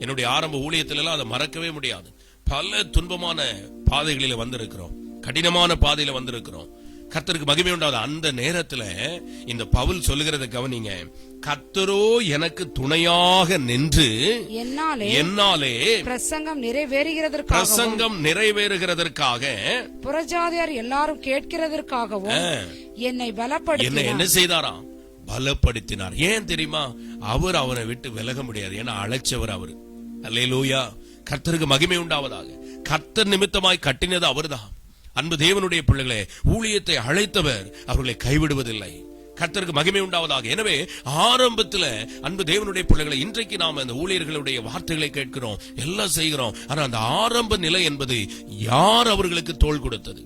என்னுடைய ஆரம்ப ஊழியத்தில அதை மறக்கவே முடியாது. பல துன்பமான பாதைகளில வந்திருக்கிறோம், கடினமான பாதையில வந்திருக்கிறோம். கர்த்தருக்கு மகிமை உண்டாது. அந்த நேரத்துல இந்த பவுல் சொல்லுகிறத கவனிங்க. கர்த்தரோ எனக்கு துணையாக நின்று என்னாலே பிரசங்கம் நிறைவேறுகிறதற்காக புறஜாதியார் எல்லாரும் கேட்கிறதற்காகவும் என்னை பலப்படுத்தினார். என்ன செய்தாராம்? பலப்படுத்தினார். ஏன் தெரியுமா? அவர் அவனை விட்டு விலக முடியாது. ஏன்னா அழைச்சவர் அவரு. அல்லேலூயா, கர்த்தருக்கு மகிமை உண்டாவதாக. கர்த்தர் நிமித்தமாய் கட்டினது அவர்தான். அன்பு தேவனுடைய பிள்ளைகளே, ஊழியத்தை அழைத்தவர் அவர்களை கைவிடுவதில்லை. கர்த்தருக்கு மகிமை உண்டாவதாக. எனவே ஆரம்பத்துல அன்பு தேவனுடைய பிள்ளைகளை, இன்றைக்கு நாம் அந்த ஊழியர்களுடைய வார்த்தைகளை கேட்கிறோம், எல்லாம் செய்கிறோம். ஆனா அந்த ஆரம்ப நிலை என்பது யார் அவர்களுக்கு தோள் கொடுத்தது?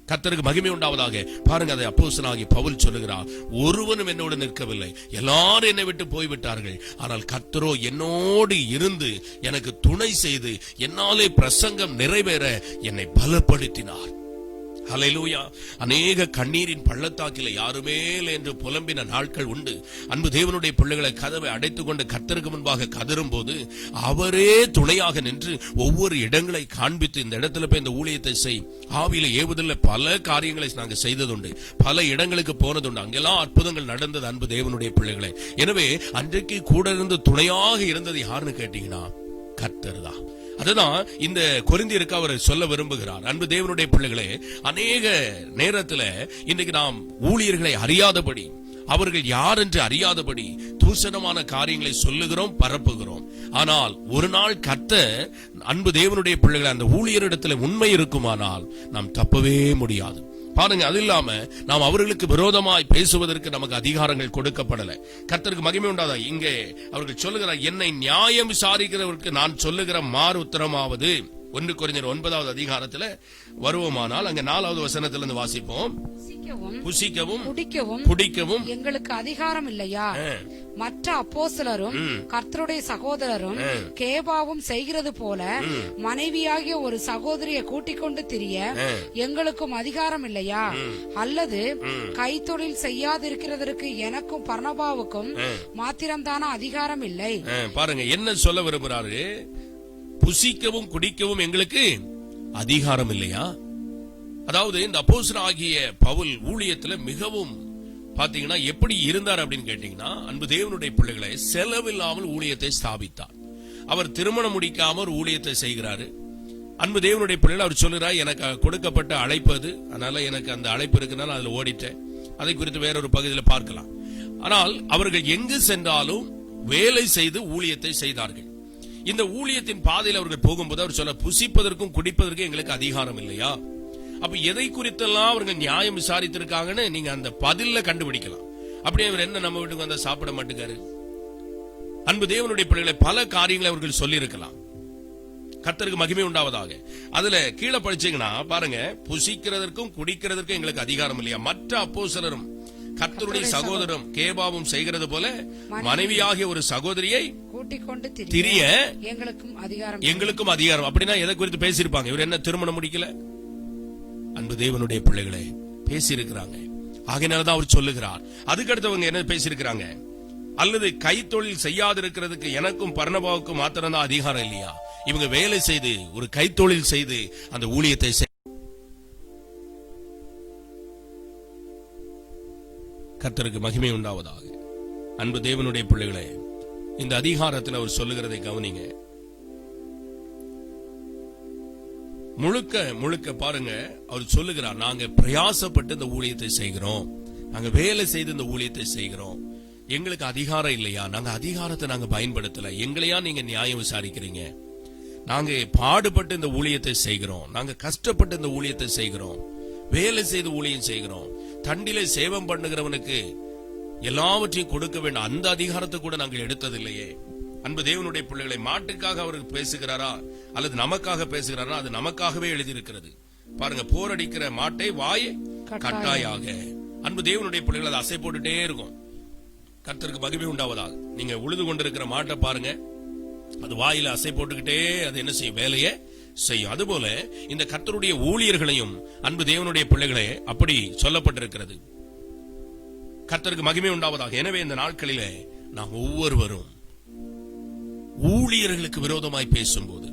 கர்த்தருக்கு மகிமை உண்டாவதாக. பாருங்க, அதை அப்போஸ்தலனாகிய பவுல் சொல்லுகிறார், ஒருவனும் என்னோடு நிற்கவில்லை, எல்லாரும் என்னை விட்டு போய்விட்டார்கள், ஆனால் கர்த்தரோ என்னோடு இருந்து எனக்கு துணை செய்து என்னாலே பிரசங்கம் நிறைவேற என்னை பலப்படுத்தினார். ஹல்லேலூயா. அநேக கண்ணீரின் பள்ளத்தாக்கில யாருமே என்று புலம்பின நாட்கள் உண்டு. அன்பு தேவனுடைய பிள்ளைகளை கதவை அடைத்துக் கொண்டு கர்த்தருக்கு முன்பாக கதரும் போது அவரே துணையாக நின்று ஒவ்வொரு இடங்களை காண்பித்து, இந்த இடத்துல போய் இந்த ஊழியத்தை செய், ஆவியில ஏவுதல்ல பல காரியங்களை நாங்க செய்ததுண்டு, பல இடங்களுக்கு போனதுண்டு, அங்கெல்லாம் அற்புதங்கள் நடந்தது. அன்பு தேவனுடைய பிள்ளைகளை, எனவே அன்றைக்கு கூட இருந்து துணையாக இருந்தது யாருன்னு கேட்டீங்கன்னா கர்த்தர் தான். அதுதான் இந்த கொரிந்தியருக்கு அவர் சொல்ல விரும்புகிறார். அன்பு தேவனுடைய பிள்ளைகளே, அநேக நேரத்துல இன்றைக்கு நாம் ஊழியர்களை அறியாதபடி, அவர்கள் யார் என்று அறியாதபடி தூஷணமான காரியங்களை சொல்லுகிறோம், பரப்புகிறோம். ஆனால் ஒரு நாள் கர்த்தர் அன்பு தேவனுடைய பிள்ளைகளை அந்த ஊழியரிடத்துல உண்மை இருக்குமானால் நாம் தப்பவே முடியாது. பாருங்க, அது இல்லாம நாம் அவர்களுக்கு விரோதமாய் பேசுவதற்கு நமக்கு அதிகாரங்கள் கொடுக்கப்படல. கர்த்தருக்கு மகிமை உண்டாதா. இங்கே அவர்கள் சொல்லுகிறார், என்னை நியாயம் விசாரிக்கிறவருக்கு நான் சொல்லுகிற மாறு உத்தரமாவது. 1 கொரிந்தியர் 9வது அதிகாரத்துல வருவோமானால் அங்க 4வது வசனத்திலிருந்து வாசிப்போம். புசிக்கவும் குடிக்கவும் எங்களுக்கு அதிகாரம் இல்லையா? மற்ற அப்போஸ்தலரும் கர்த்தருடைய சகோதரரும் கேபாவும் செய்கிறது போல மனைவியாகிய ஒரு சகோதரியை கூட்டிக் கொண்டு திரிய எங்களுக்கும் அதிகாரம் இல்லையா? அல்லது கைத்தொழில் செய்யாதிருக்கிறதற்கு எனக்கும் பர்னபாவுக்கும் மாத்திரம்தான அதிகாரம் இல்லை? பாருங்க என்ன சொல்ல விரும்புறாரு. புசிக்கவும் குடிக்கவும் எங்களுக்கு அதிகாரம் இல்லையா? அதாவது இந்த அப்போஸ்தலனாகிய பவுல் ஊழியத்துல மிகவும் பாத்தீங்கன்னா எப்படி இருந்தார் அப்படின்னு கேட்டீங்கன்னா, அன்பு தேவனுடைய பிள்ளைகளை செலவில்லாமல் ஊழியத்தை ஸ்தாபித்தார். அவர் திருமணம் முடிக்காம ஒரு ஊழியத்தை செய்கிறாரு. அன்பு தேவனுடைய பிள்ளைகள் அவர் சொல்லுறார், எனக்கு கொடுக்கப்பட்ட அழைப்பு அது, அதனால எனக்கு அந்த அழைப்பு இருக்குனால அதுல ஓடிட்டேன். அதை குறித்து வேறொரு பகுதியில் பார்க்கலாம். ஆனால் அவர்கள் எங்கு சென்றாலும் வேலை செய்து ஊழியத்தை செய்தார்கள். இந்த ஊழியத்தின் பாதையில் அவர்கள் போகும்போது அவர் சொல்ல, புசிப்பதற்கும் குடிப்பதற்கும் எங்களுக்கு அதிகாரம் இல்லையா? அப்ப எதை குறித்தெல்லாம் அவர்கள் நியாயம் விசாரித்திருக்காங்கன்னு நீங்க அந்த பதில கண்டுபிடிக்கலாம். அப்படியே அவர் என்ன நம்ம வீட்டுக்கு வந்தா சாப்பிட மாட்டேங்காரு? அன்பு தேவனுடைய பிள்ளைகளை பல காரியங்களை அவர்கள் சொல்லி இருக்கலாம். கர்த்தருக்கு மகிமை உண்டாவதாக. அதுல கீழே படிச்சீங்கன்னா பாருங்க, புசிக்கிறதற்கும் குடிக்கிறதற்கும் எங்களுக்கு அதிகாரம் இல்லையா? மற்ற அப்போஸ்தலரும் கர்த்தருடைய சகோதரரும் கேபாவும் செய்கிறது போல மனைவியாகிய ஒரு சகோதரியை கூட்டிக் கொண்டு திரிய எங்களுக்கும் அதிகாரம். அப்படின்னா எதை குறித்து பேசியிருப்பாங்க? இவர் என்ன திருமணம் முடிக்கல? அன்பு தேவனுடைய பிள்ளைகளை பேசியிருக்கிறாங்க. ஆகையினாலதான் அவர் சொல்லுகிறார். அதுக்கடுத்தவங்க என்ன பேசியிருக்கிறாங்க? அல்லது கைத்தொழில் செய்யாதிருக்கிறதுக்கு எனக்கும் பர்னபாவுக்கும் மாத்திரம் தான் அதிகாரம் இல்லையா? இவங்க வேலை செய்து ஒரு கைத்தொழில் செய்து அந்த ஊழியத்தை கர்த்தருக்கு மகிமை உண்டாவதாக. அன்பு தேவனுடைய பிள்ளைகளே, இந்த அதிகாரத்தில் அவர் சொல்லுகிறதை கவனிங்க. முழுக்க முழுக்க பாருங்க, அவர் சொல்லுகிறார், நாங்க பிரயாசப்பட்டு இந்த ஊழியத்தை செய்கிறோம், நாங்க வேலை செய்து இந்த ஊழியத்தை செய்கிறோம். எங்களுக்கு அதிகாரம் இல்லையா? நாங்க அதிகாரத்தை நாங்க பயன்படுத்தல. எங்களையா நீங்க நியாயம் விசாரிக்கிறீங்க? நாங்க பாடுபட்டு இந்த ஊழியத்தை செய்கிறோம், நாங்க கஷ்டப்பட்டு இந்த ஊழியத்தை செய்கிறோம், வேலை செய்து ஊழியம் செய்கிறோம். தண்டிலே சேவம் பண்ணுகிறவனுக்கு எல்லாவற்றையும் கொடுக்க வேண்டும், அந்த அதிகாரத்தை கூட நாங்கள் எடுத்ததில்லையே. அன்பு தேவனுடைய பிள்ளைகளை, மாட்டுக்காக அவர் பேசுகிறாரா அல்லது நமக்காக பேசுகிறாரா? அது நமக்காகவே எழுதியிருக்கிறது. பாருங்க, போரடிக்கிற மாட்டை வாய் கட்டாயாக. அன்பு தேவனுடைய பிள்ளைகள் அதை அசை போட்டுட்டே இருக்கும். கர்த்தருக்கு மகிமை உண்டாவதாக. நீங்க உழுது கொண்டிருக்கிற மாட்டை பாருங்க, அது வாயில அசை போட்டுக்கிட்டே அது என்ன செய்யும்? வேலையை செய்யும். அதுபோல இந்த கர்த்தருடைய ஊழியர்களையும் அன்பு தேவனுடைய பிள்ளைகளே அப்படி சொல்லப்பட்டிருக்கிறது. கர்த்தருக்கு மகிமை உண்டாவதாக. எனவே இந்த நாட்களிலே நாம் ஒவ்வொருவரும் ஊழியர்களுக்கு விரோதமாய் பேசும்போது,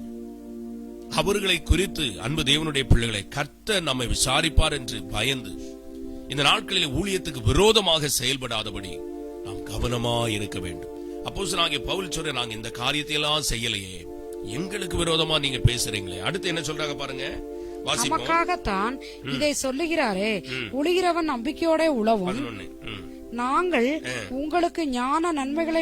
அவர்களை குறித்து அன்பு தேவனுடைய பிள்ளைகளை கர்த்தர் நம்மை விசாரிப்பார் என்று பயந்து இந்த நாட்களில் ஊழியத்துக்கு விரோதமாக செயல்படாதபடி நாம் கவனமாய் இருக்க வேண்டும். அப்போஸ்தலனாகிய பவுல் சொல்ற, நாங்க இந்த காரியத்தை எல்லாம் செய்யலையே, எங்களுக்கு விரோதமா நீங்க பேசுறீங்களே. அடுத்து என்ன சொல்றாங்க பாருங்க, நமக்காகத்தான் இதை சொல்லுகிறாரே, உழுகிறவன் நம்பிக்கையோட உழவும் நாங்கள் உங்களுக்கு ஞான நன்மைகளை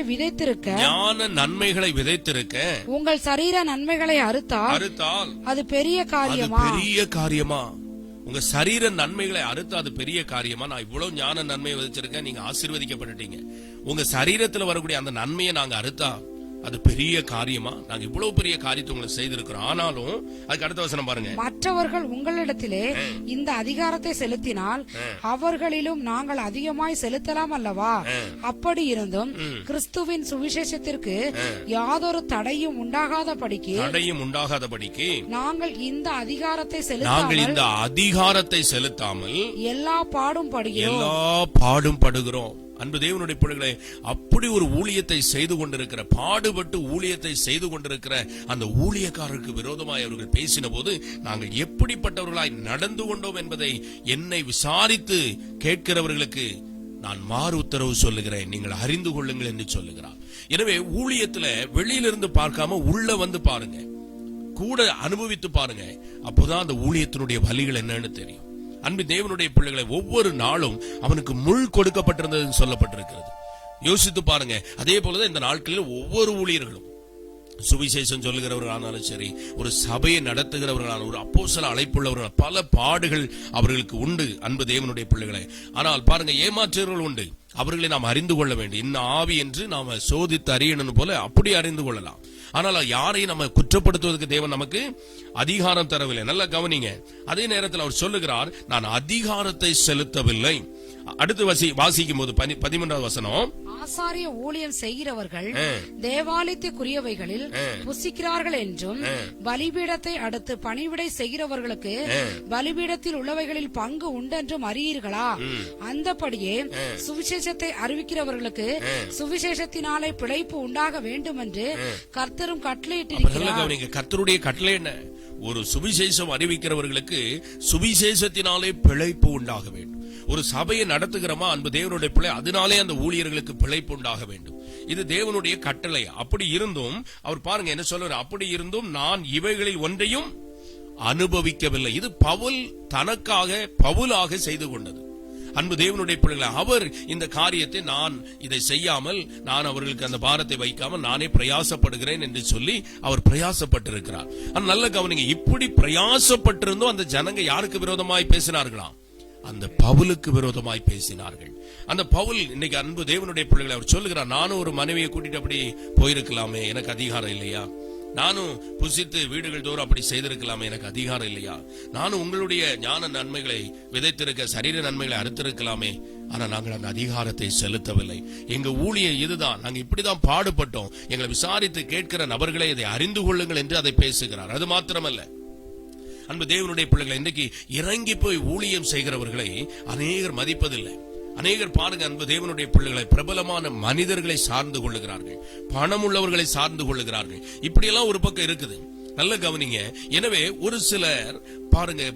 விதைத்திருக்க உங்கள் சரீர நன்மைகளை அறுத்தால் அது பெரிய காரியமா? உங்க சரீர நன்மைகளை அறுத்து அது பெரிய காரியமா? நான் இவ்வளவு ஞான நன்மையை விதைச்சிருக்கேன், நீங்க ஆசீர்வதிக்கப்பட்டுட்டீங்க. உங்க சரீரத்துல வரக்கூடிய அந்த நன்மையை நாங்க அறுத்தா அது பெரிய காரியமா? நாங்க இவ்வளவு பெரிய காரியத்தை உங்களுக்கு செய்திருக்கிறோம். ஆனாலும் அதுக்கு அடுத்த வசனம் பாருங்க, மற்றவர்கள் உங்களிடத்திலே இந்த அதிகாரத்தை செலுத்தினால் அவர்களிலும் நாங்கள் அதிகமாய் செலுத்தலாம் அல்லவா? அப்படி இருந்தும் கிறிஸ்துவின் சுவிசேஷத்திற்கு யாதொரு தடையும் உண்டாகாதபடிக்கு நாங்கள் இந்த அதிகாரத்தை செலுத்தாமல் எல்லா பாடும் படுகிறோம். அன்பு தேவனுடைய பிள்ளைகளே, அப்படி ஒரு ஊழியத்தை செய்து கொண்டிருக்கிற, பாடுபட்டு ஊழியத்தை செய்து கொண்டிருக்கிற அந்த ஊழியக்காரருக்கு விரோதமாய் அவர்கள் பேசின போது நாங்கள் எப்படிப்பட்டவர்களாய் நடந்து கொண்டோம் என்பதை என்னை விசாரித்து கேட்கிறவர்களுக்கு நான் மாறு உத்தரவு சொல்லுகிறேன், நீங்கள் அறிந்து கொள்ளுங்கள் என்று சொல்லுகிறார். எனவே ஊழியத்துல வெளியிலிருந்து பார்க்காம உள்ள வந்து பாருங்க, கூட அனுபவித்து பாருங்க. அப்போதான் அந்த ஊழியத்தினுடைய வலிகள் என்னன்னு தெரியும். அன்பு தேவனுடைய பிள்ளைகளை, ஒவ்வொரு நாளும் அவனுக்கு முள் கொடுக்கப்பட்டிருந்தது சொல்லப்பட்டிருக்கிறது. யோசித்து பாருங்க. அதே போலதான் இந்த நாட்களில் ஒவ்வொரு ஊழியர்களும், சுவிசேஷம் சொல்லுகிறவர்களானாலும் சரி, ஒரு சபையை நடத்துகிறவர்களான, ஒரு அப்போஸ்தல அழைப்புள்ளவர்கள், பல பாடுகள் அவர்களுக்கு உண்டு. அன்பு தேவனுடைய பிள்ளைகளை, ஆனால் பாருங்க, ஏமாற்றுவர்கள் உண்டு. அவர்களை நாம் அறிந்து கொள்ள வேண்டும். இன்னும் ஆவி என்று நாம சோதித்து அறியணும் போல அப்படி அறிந்து கொள்ளலாம். ஆனால் யாரையும் நம்ம குற்றப்படுத்துவதற்கு தேவன் நமக்கு அதிகாரம் தரவில்லை. நல்லா கவனிங்க. அதே நேரத்தில் அவர் சொல்லுகிறார், நான் அதிகாரத்தை செலுத்தவில்லை. அடுத்து வாசிக்கும் போது 13வது வசனம், ஆசாரிய ஊழியம் செய்கிறவர்கள் தேவாலயத்துக்குரியவைகளில் புசிக்கிறார்கள் என்றும் பலிபீடத்தை அடுத்து பணிவிடை செய்கிறவர்களுக்கு பலிபீடத்தில் உள்ளவைகளில் பங்கு உண்டென்றும் அறியீர்களா? அந்தபடியே சுவிசேஷத்தை அறிவிக்கிறவர்களுக்கு சுவிசேஷத்தினாலே பிழைப்பு உண்டாக வேண்டும் என்று கர்த்தரும் கட்டளையிட்டிருக்கிறார். கர்த்தருடைய கட்டளை என்ன? ஒரு சுவிசேஷம் அறிவிக்கிறவர்களுக்கு சுவிசேஷத்தினாலே பிழைப்பு உண்டாக வேண்டும். ஒரு சபையை நடத்துகிறோமா அன்பு தேவனுடைய பிள்ளை, அதனாலே அந்த ஊழியர்களுக்கு பிழைப்பு உண்டாக வேண்டும். இது தேவனுடைய கட்டளை. அப்படி இருந்தும் அவர் பாருங்க என்ன சொல்றார், அப்படி இருந்தும் நான் இவைகளில் ஒன்றையும் அனுபவிக்கவில்லை. இது பவுல் தனக்காக பவுலாக செய்து கொண்டது. அன்பு தேவனுடைய பிள்ளைகளை, அவர் இந்த காரியத்தை நான் இதை செய்யாமல், நான் அவர்களுக்கு அந்த பாரத்தை வைக்காமல் நானே பிரயாசப்படுகிறேன் என்று சொல்லி அவர் பிரயாசப்பட்டிருக்கிறார். நல்ல கவனிங்க, இப்படி பிரயாசப்பட்டிருந்தும் அந்த ஜனங்க யாருக்கு விரோதமாய் பேசினார்களாம்? அந்த பவுலுக்கு விரோதமாய் பேசினார்கள். அந்த பவுல் இன்னைக்கு அன்பு தேவனுடைய பிள்ளைகளை அவர் சொல்லுகிறார், நானும் ஒரு மனைவியை கூட்டிட்டு அப்படி போயிருக்கலாமே, எனக்கு அதிகாரம் இல்லையா? நானும் புசித்து வீடுகள் தோறும் அப்படி செய்திருக்கலாமே, எனக்கு அதிகாரம் இல்லையா? நானும் உங்களுடைய ஞான நன்மைகளை விதைத்திருக்க, சரீர நன்மைகளை அறுத்திருக்கலாமே, ஆனா நாங்கள் அந்த அதிகாரத்தை செலுத்தவில்லை. எங்க ஊழியம் இதுதான், நாங்க இப்படிதான் பாடுபட்டோம், எங்களை விசாரித்து கேட்கிற நபர்களை இதை அறிந்து கொள்ளுங்கள் என்று அதை பேசுகிறார். அது மாத்திரமல்ல, அன்பு தேவனுடைய பிள்ளைகளை, இன்றைக்கு இறங்கி போய் ஊழியம் செய்கிறவர்களை அநேகர் மதிப்பதில்லை. அநேகர் பாருங்க அன்பு தேவனுடைய பிள்ளைகளை, பிரபலமான மனிதர்களை சார்ந்து கொள்ளுகிறார்கள், பணம் உள்ளவர்களை சார்ந்து கொள்ளுகிறார்கள். இப்படி எல்லாம் ஒரு பக்கம் இருக்குது. நல்ல கவனிங்க. எனவே ஒரு சிலர் பாருங்க,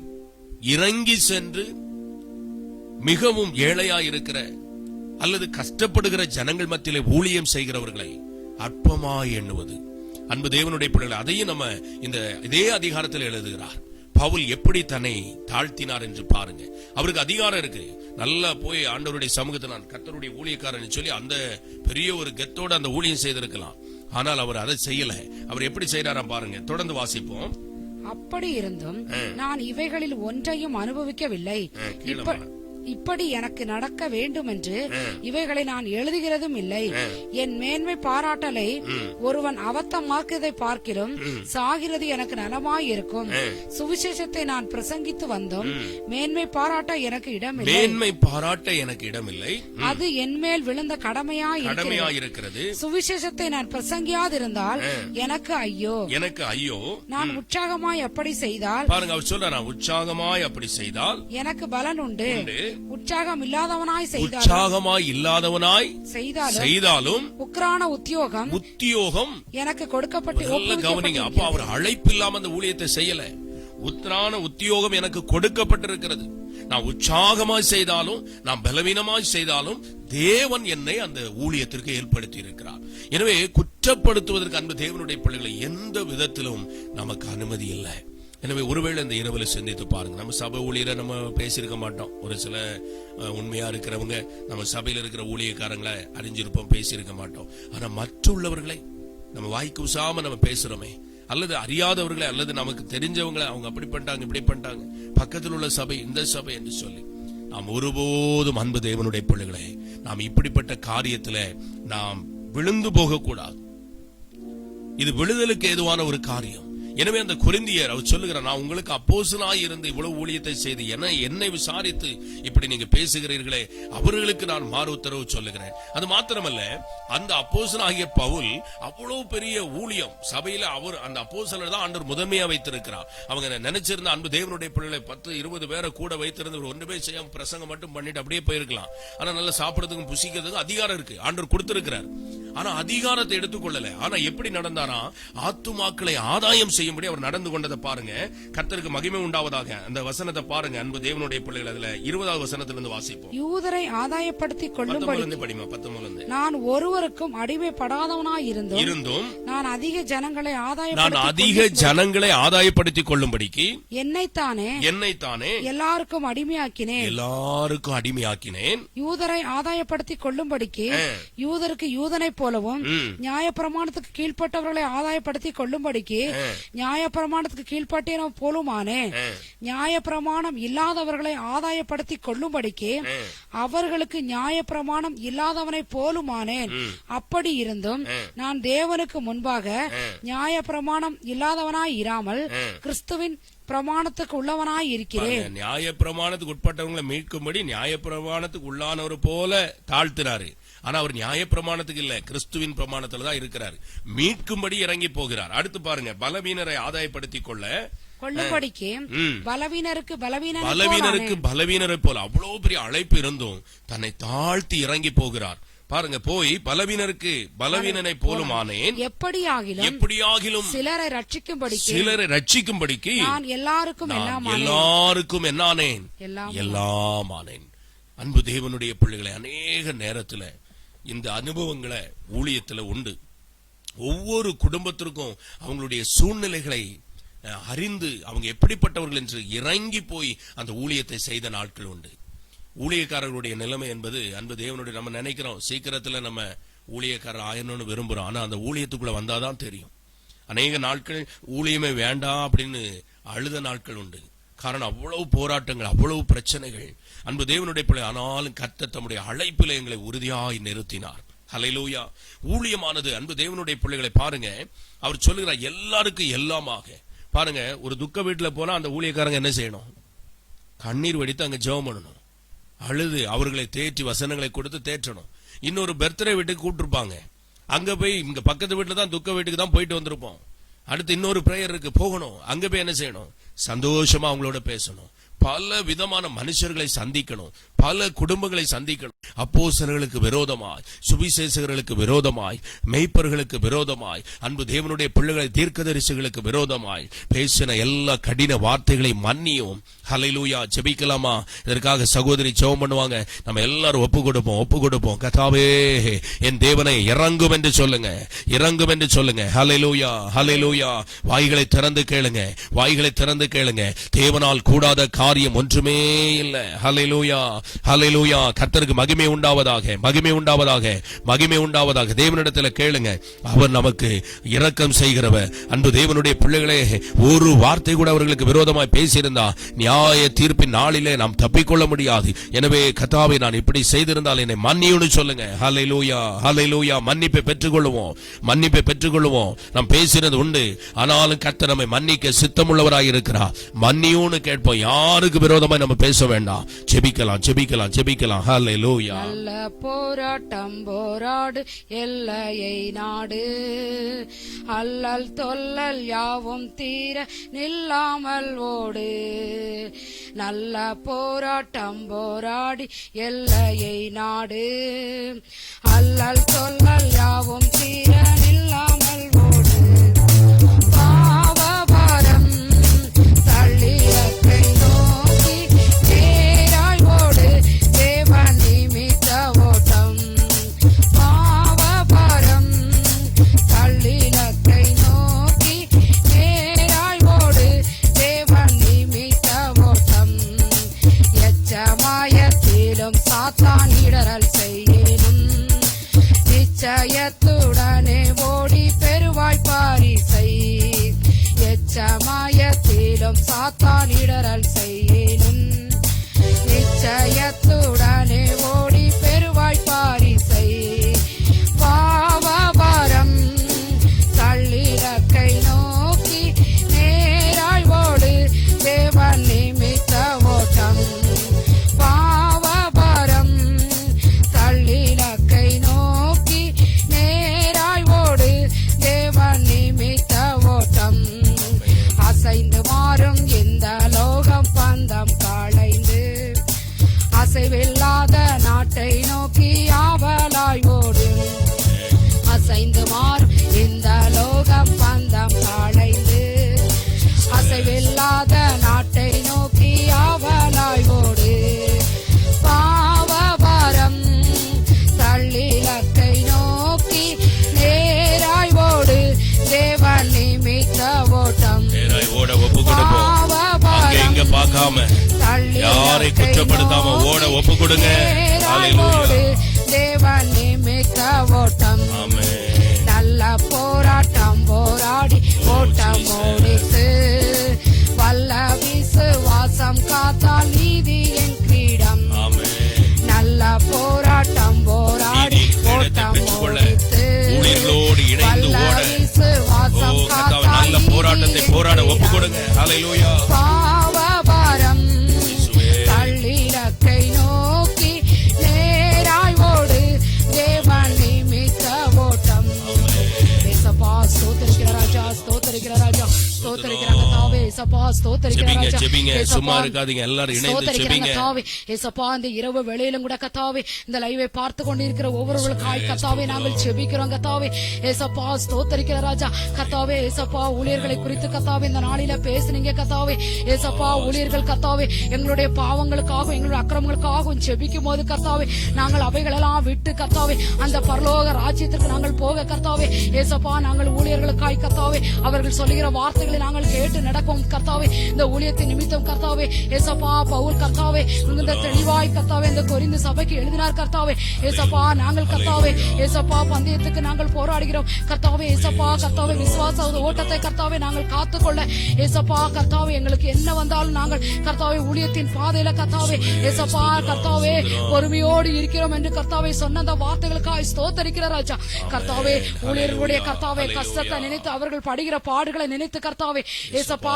இறங்கி சென்று மிகவும் ஏழையா இருக்கிற அல்லது கஷ்டப்படுகிற ஜனங்கள் மத்தியிலே ஊழியம் செய்கிறவர்களை அற்பமாய் எண்ணுவது. அன்பு தேவனுடைய பிள்ளைகளை, அதையும் நம்ம இதே அதிகாரத்தில் எழுதுகிறார். பவுல் எப்படி தன்னை தாழ்த்தினார் என்று பாருங்க. அவருக்கு அதிகாரம் இருக்கு, நல்லா போய் ஆண்டவருடைய சமூகத்தில் நான் கர்த்தருடைய ஊழியக்காரன் சொல்லி அந்த பெரிய ஒரு கெத்தோட அந்த ஊழியம் செய்திருக்கலாம். ஆனால் அவர் அதை செய்யல. அவர் எப்படி செய்யறாராம் பாருங்க, தொடர்ந்து வாசிப்போம். அப்படி இருந்தும் நான் இவைகளில் ஒன்றையும் அனுபவிக்கவில்லை. இப்படி எனக்கு நடக்க வேண்டும் என்று இவைகளை நான் எழுதுகிறதும் இல்லை. என் மேன்மை பாராட்டலை ஒருவன் அவத்தமாக்குவதை பார்க்கிலும் சாகிறது எனக்கு நலமாய் இருக்கும். சுவிசேஷத்தை நான் பிரசங்கித்து வந்தோம், மேன்மை பாராட்ட எனக்கு இடமில்லை. மேன்மை பாராட்ட எனக்கு இடமில்லை, அது என் மேல் விழுந்த கடமையாய் இருக்கிறது. சுவிசேஷத்தை நான் பிரசங்கியாதிருந்தால் எனக்கு ஐயோ, எனக்கு ஐயோ. நான் உற்சாகமாய் அப்படி செய்தால், பாருங்க அவர் சொல்றார், உற்சாகமாய் அப்படி செய்தால் எனக்கு பலன் உண்டு. உற்சாகம் இல்லாதவனாய் செய்தாலும் உக்ரான உத்தியோகம் எனக்கு கொடுக்கப்பட்டு கவனிங்க. அப்ப அவர் அழைப்பு இல்லாம அந்த ஊழியத்தை செய்யல. உத்ரான உத்தியோகம் எனக்கு கொடுக்கப்பட்டிருக்கிறது. நான் உற்சாகமாய் செய்தாலும் நான் பலவீனமாய் செய்தாலும் தேவன் என்னை அந்த ஊழியத்திற்கு ஏற்படுத்தி இருக்கிறார். எனவே குற்றப்படுத்துவதற்கு அன்பு தேவனுடைய பிள்ளைகளை எந்த விதத்திலும் நமக்கு அனுமதி இல்லை. எனவே ஒருவேளை இந்த இரவுல சிந்தித்து பாருங்க. நம்ம சபை ஊழியரை நம்ம பேசியிருக்க மாட்டோம். ஒரு சில உண்மையா இருக்கிறவங்க நம்ம சபையில இருக்கிற ஊழியக்காரங்களை அறிஞ்சிருப்போம், பேசியிருக்க மாட்டோம். ஆனா மற்றுள்ளவர்களை நம்ம வாய்க்கு உசாம நம்ம பேசுறோமே, அல்லது அறியாதவர்களை அல்லது நமக்கு தெரிஞ்சவங்களை அவங்க அப்படி பண்ணிட்டாங்க இப்படி பண்ணிட்டாங்க, பக்கத்தில் உள்ள சபை இந்த சபை என்று சொல்லி நாம் ஒருபோதும் அன்பு தேவனுடைய பிள்ளைகளை நாம் இப்படிப்பட்ட காரியத்துல நாம் விழுந்து போக கூடாது. இது விழுதலுக்கு ஏதுவான ஒரு காரியம். எனவே அந்த கொரிந்தியர் அவர் சொல்லுகிறார், நான் உங்களுக்கு அப்போஸ்தலனாய் இருந்து இவ்வளவு ஊழியத்தை செய்து என்னை விசாரித்து இப்படி நீங்க பேசுகிறீர்களே, அவர்களுக்கு நான் மாறு உத்தரவு சொல்லுகிறேன். அது மாத்திரமல்ல, அந்த அப்போஸ்தலனாகிய பவுல் அவ்வளவு பெரிய ஊழியம் சபையில அவர் அந்த அப்போஸ்தலர் தான் ஆண்டவர் முதன்மையா வைத்திருக்கிறார். அவங்க நினைச்சிருந்த அன்பு தேவனுடைய பிள்ளைகளை 10-20 பேரை கூட வைத்திருந்து ஒன்றுமே செய்யாம பிரசங்கம் மட்டும் பண்ணிட்டு அப்படியே போயிருக்கலாம். ஆனா நல்லா சாப்பிடறதுக்கும் புசிக்கிறதுக்கும் அதிகாரம் இருக்கு, ஆண்டவர் கொடுத்திருக்கிறார். ஆனா அதிகாரத்தை எடுத்துக்கொள்ளல. ஆனா எப்படி நடந்தாரா, ஆத்துமாக்களை ஆதாயம் செய்யும்படி அவர் நடந்து கொண்டதை பாருங்க. கர்த்தருக்கு மகிமை உண்டாவதாக. அந்த வசனத்தை பாருங்க அன்பு தேவனுடைய பிள்ளைகள். அதுல 20வது வசனத்திலிருந்து வாசிப்போம். யூதரை ஆதாயப்படுத்திக் கொள்ளும்படி படிமா 19 நான் ஒருவருக்கும் அடிமைப்படாதவனாய் இருந்தும் நான் அதிக ஜனங்களை ஆதாயப்படுத்திக் கொள்ளும்படிக்கு என்னைத்தானே எல்லாருக்கும் அடிமையாக்கினேன். யூதரை ஆதாயப்படுத்திக் கொள்ளும்படிக்கு யூதருக்கு யூதனை போலவும் நியாயப்பிரமாணத்துக்கு கீழ்ப்பட்டவர்களை ஆதாயப்படுத்திக் கொள்ளும்படிக்கு நியாயப்பிரமாணத்துக்கு கீழ்ப்பட்டின போலுமானே. நியாயப்பிரமாணம் இல்லாதவர்களை ஆதாயப்படுத்திக் கொள்ளும்படிக்கு அவர்களுக்கு நியாயப்பிரமாணம் இல்லாதவனை போலுமானேன். அப்படி இருந்தும் நான் தேவனுக்கு முன்பாக நியாயப்பிரமாணம் இல்லாதவனாய் இராமல் கிறிஸ்துவின் பிரமாணத்துக்கு உள்ளவனாய் இருக்கிறேன். நியாய பிரமாணத்துக்கு உட்பட்டவங்களை மீட்கும்படி நியாய பிரமாணத்துக்கு உள்ளானவர் போல தாழ்த்தினாரு. ஆனா அவர் நியாய பிரமாணத்துக்கு இல்ல, கிறிஸ்துவின் பிரமாணத்துல தான் இருக்கிறார். மீட்கும்படி இறங்கி போகிறார். அடுத்து பாருங்க, பலவீனரை ஆதாயப்படுத்திக் கொள்ளும்படிக்கு பலவீனருக்கு பலவீனரை போல அவ்வளவு பெரிய அழைப்பு இருந்தும் தன்னை தாழ்த்தி இறங்கி போகிறார். பாருங்க, போய் பலவீனருக்கு பலவீனனை போலுமானேன். எப்படியாகிலும் சிலரை ரட்சிக்கும்படிக்கு நான் எல்லாருக்கும் என்னானேன், எல்லாம் ஆனேன். அன்பு தேவனுடைய பிள்ளைகளை, அநேக நேரத்துல இந்த அனுபவங்களை ஊழியத்துல உண்டு. ஒவ்வொரு குடும்பத்திற்கும் அவங்களுடைய சூழ்நிலைகளை அறிந்து அவங்க எப்படிப்பட்டவர்கள் என்று இறங்கி போய் அந்த ஊழியத்தை செய்த நாட்கள் உண்டு. ஊழியக்காரர்களுடைய நிலைமை என்பது அன்பு தேவனுடைய, நம்ம நினைக்கிறோம் சீக்கிரத்துல நம்ம ஊழியக்காரர் ஆயணும்னு விரும்புறோம். ஆனா அந்த ஊழியத்துக்குள்ள வந்தாதான் தெரியும். அநேக நாட்கள் ஊழியமே வேண்டாம் அப்படின்னு அழுத நாட்கள் உண்டு. காரணம் அவ்வளவு போராட்டங்கள், அவ்வளவு பிரச்சனைகள். அன்பு தேவனுடைய பிள்ளை, ஆனாலும் கர்த்தர் தம்முடைய அழைப்பிலே எங்களை உறுதியாய் நிறுத்தினார். ஹல்லேலூயா. ஊழியமானது அன்பு தேவனுடைய பிள்ளைகளை பாருங்க, அவர் சொல்லுகிறார் எல்லாருக்கும் எல்லாமாக. பாருங்க, ஒரு துக்க வீட்டுல போனா அந்த ஊழியக்காரங்க என்ன செய்யணும்? கண்ணீர் வடித்து அங்க ஜெபம் பண்ணணும், அழுது அவர்களை தேற்றி வசனங்களை கொடுத்து தேற்றணும். இன்னொரு பர்த்டே வீட்டுக்கு கூப்பிட்டுருப்பாங்க, அங்க போய் இங்க பக்கத்து வீட்டுல தான் துக்க வீட்டுக்கு தான் போயிட்டு வந்திருப்போம். அடுத்து இன்னொரு பிரேயர் இருக்கு, போகணும். அங்க போய் என்ன செய்யணும்? சந்தோஷமா அவங்களோட பேசணும், பல விதமான மனுஷர்களை சந்திக்கணும், பல குடும்பங்களை சந்திக்கணும். அப்போஸ்தலர்களுக்கு விரோதமாய், சுவிசேஷகர்களுக்கு விரோதமாய், மேய்ப்பர்களுக்கு விரோதமாய், அன்பு தேவனுடைய பிள்ளைகளை தீர்க்கதரிசிகளுக்கு விரோதமாய் பேசின எல்லா கடின வார்த்தைகளை மன்னியும். ஹல்லேலூயா. ஜெபிக்கலாமா? இதற்காக சகோதரி ஜெபம் பண்ணுவாங்க. நம்ம எல்லாரும் ஒப்பு கொடுப்போம். கர்த்தாவே, என் தேவனை இறங்கும் என்று சொல்லுங்க, இறங்கும் என்று சொல்லுங்க. ஹல்லேலூயா, ஹல்லேலூயா. வாய்களை திறந்து கேளுங்க. தேவனால் கூடாத காரியம் ஒன்றுமே இல்லை. ஹல்லேலூயா, ஹல்லேலூயா. கர்த்தருக்கு மகிமை உண்டாவதாக. தேவனிடத்தில் கேளுங்க. அவர் நமக்கு இரக்கம் செய்கிறவர். அன்பு தேவனுடைய பிள்ளைகளே, ஒரு வார்த்தை கூட அவர்களுக்கு விரோதமாய் பேசியிருந்தா நியாய தீர்ப்பின் நாளிலே நாம் தப்பிக்கொள்ள முடியாது. எனவே கர்த்தாவே, நான் இப்படி செய்திருந்தால் என்னை மன்னியுன்னு சொல்லுங்க. ஹல்லேலூயா, ஹல்லேலூயா. மன்னிப்பை பெற்றுக்கொள்வோம். நாம் பேசினது உண்டு, ஆனாலும் கர்த்தர் நம்மை மன்னிக்க சித்தமுள்ளவராய் இருக்கிறார். மன்னியுன்னு கேட்போம். யாருக்கு விரோதமாய் நம்ம பேச வேண்டாம். ஜெபிக்கலாம். ஹல்லேலூயா. நல்ல போராட்டம் போராடு, எல்லையை நாடு, அல்லல் தொல்லல் யாவும் தீர நில்லாமல் ஓடு. நல்ல போராட்டம் போராடி எல்லையை நாடு, அல்லல் தொல்லல் யாவும் தீர நில்லாமல் ஓடு. பாவபாரம் தள்ளியத்தை நோக்கி நேராய் ஓடு, தேவன் நிமித்த ஓட்டம். பாவபாரம் தள்ளியத்தை நோக்கி நேராய் ஓடு, தேவன் நிமித்த ஓட்டம். எச்சமாயத்திலும் சாத்தான் இடரல் செய்யேனும், நிச்சயத்துடனே ஓடி பெறுவாய் பாரிசை. எச்சமாயத்திலும் சாத்தான் இடரல் செய்யேனும், நிச்சயத்துடனே ஓடி பெறுவாய் பாரிசை. பாவபாரம் தள்ளிலக்கை நோக்கி நேராய் ஓடு, தேவன் நிமித்த ஓட்டம். பாவபாரம் தள்ளிலக்கை நோக்கி நேராய் ஓடு, தேவன் நிமித்த ஓட்டம். அசைந்து மாறும் இந்த லோகம் பந்தம் காளைந்து, அசைவில்லாத நாட்டை நோக்கி ஆவலாய் ஓடு. அசைந்து மாறும் இந்த லோகம் பந்தம் காளைந்து, அசைவில்லாத நாட்டை நோக்கி ஆவலாய் ஓடு. பாவபாரம் தள்ளிலக்கை நோக்கி நேராய் ஓடு, தேவன் நிமித்த ஓட்டம். ஓட ஒப்பு கொடுப்போம். அங்க இங்க பார்க்காம, யாரை குற்றப்படுத்தாம ஓட ஒப்பு கொடுங்க. தேவன் நிமித்த ஓட்டம். ஆமென். நல்ல போராட்டம் போராடி ஓட்டம் ஓடித்து, வல்ல விசுவாசம் காத்தால் நீதியின் கிரீடம். ஆமென். நல்ல போராட்டம் போராடி ஓட்டம் ஓடித்து, ஊழியர்களோடு இணைந்து வல்ல ஓட விசுவாசம் கர்த்தாவே, காத்தால் நல்ல போராட்டத்தை போராட ஒப்பு கொடுங்க. ஹல்லேலூயா. பாவபாரம் தள்ளிலக்கை நோக்கி நேராய் ஓடு, தேவன் நிமித்த ஓட்டம். ஏசப்பா ஸ்தோத்திரிக்கிற ராஜா, ஸ்தோத்திரிக்கிற ராஜா, ஸ்தோத்திரிக்கிற கர்த்தாவே. ஏசப்பா ஸ்தோத்திரிக்கிற ராஜா. ஜெபிங்க, சும்மா இருக்காதீங்க, எல்லாரும் இணைந்து ஜெபிங்க. கர்த்தாவே, ஏசப்பா இந்த இரவு வேளையிலும் கூட கர்த்தாவே, இந்த லைவை பார்த்து கொண்டிருக்கிற ஒவ்வொருவருக்காய் கர்த்தாவே நாங்கள் ஜெபிக்கிறோம். கர்த்தாவே ஏசப்பா ஸ்தோத்திரிக்கிற ராஜா. கர்த்தாவே ஏசப்பா ஊழியர்களை குறித்து கர்த்தாவே இந்த நாளில பேசுனீங்க. கர்த்தாவே ஏசப்பா ஊழியர்கள் கர்த்தாவே எங்களுடைய பாவங்களுக்காகவும் எங்களுடைய அக்கிரமங்களுக்காகவும் ஜெபிக்கும் போது கர்த்தாவே நாங்கள் அவைகளெல்லாம் விட்டு கர்த்தாவே அந்த பரலோக ராஜ்யத்திற்கு நாங்கள் போக கர்த்தாவே ஏசப்பா நாங்கள் ஊழியர்களுக்காய் கர்த்தாவே அவர்கள் சொல்லுகிற வார்த்தைகளை நாங்கள் கேட்டு நடக்கும் கர்த்தாவே. இந்த ஊழியத்தின் நிமித்தம் கர்த்தாவே ஏசப்பா பவுல் கர்த்தாவே இந்த தெளிவாய் கர்த்தாவே இந்த கொரிந்து சபைக்கு எழுதினார் கர்த்தாவே. ஏசப்பா நாங்கள் கர்த்தாவே ஏசப்பா பந்தயத்துக்கு நாங்கள் போராடுகிறோம் கர்த்தாவே. ஏசப்பா கர்த்தாவே விசுவாச ஓட்டத்தை கர்த்தாவே நாங்கள் காத்துக்கொள்ள ஏசப்பா கர்த்தாவே எங்களுக்கு என்ன வந்தாலும் நாங்கள் கர்த்தாவே ஊழியத்தின் பாதையில கர்த்தாவே ஏசப்பா கர்த்தாவே பொறுமையோடு இருக்கிறோம் என்று கர்த்தாவே சொன்ன அந்த வார்த்தைகளுக்காய் ஸ்தோத்தரிக்கிற ராஜா. கர்த்தாவே ஊழியர்களுடைய கர்த்தாவே கஷ்டத்தை நினைத்து அவர்கள் படுகிற பாடுகளை நினைத்து கர்த்தாவே ஏசப்பா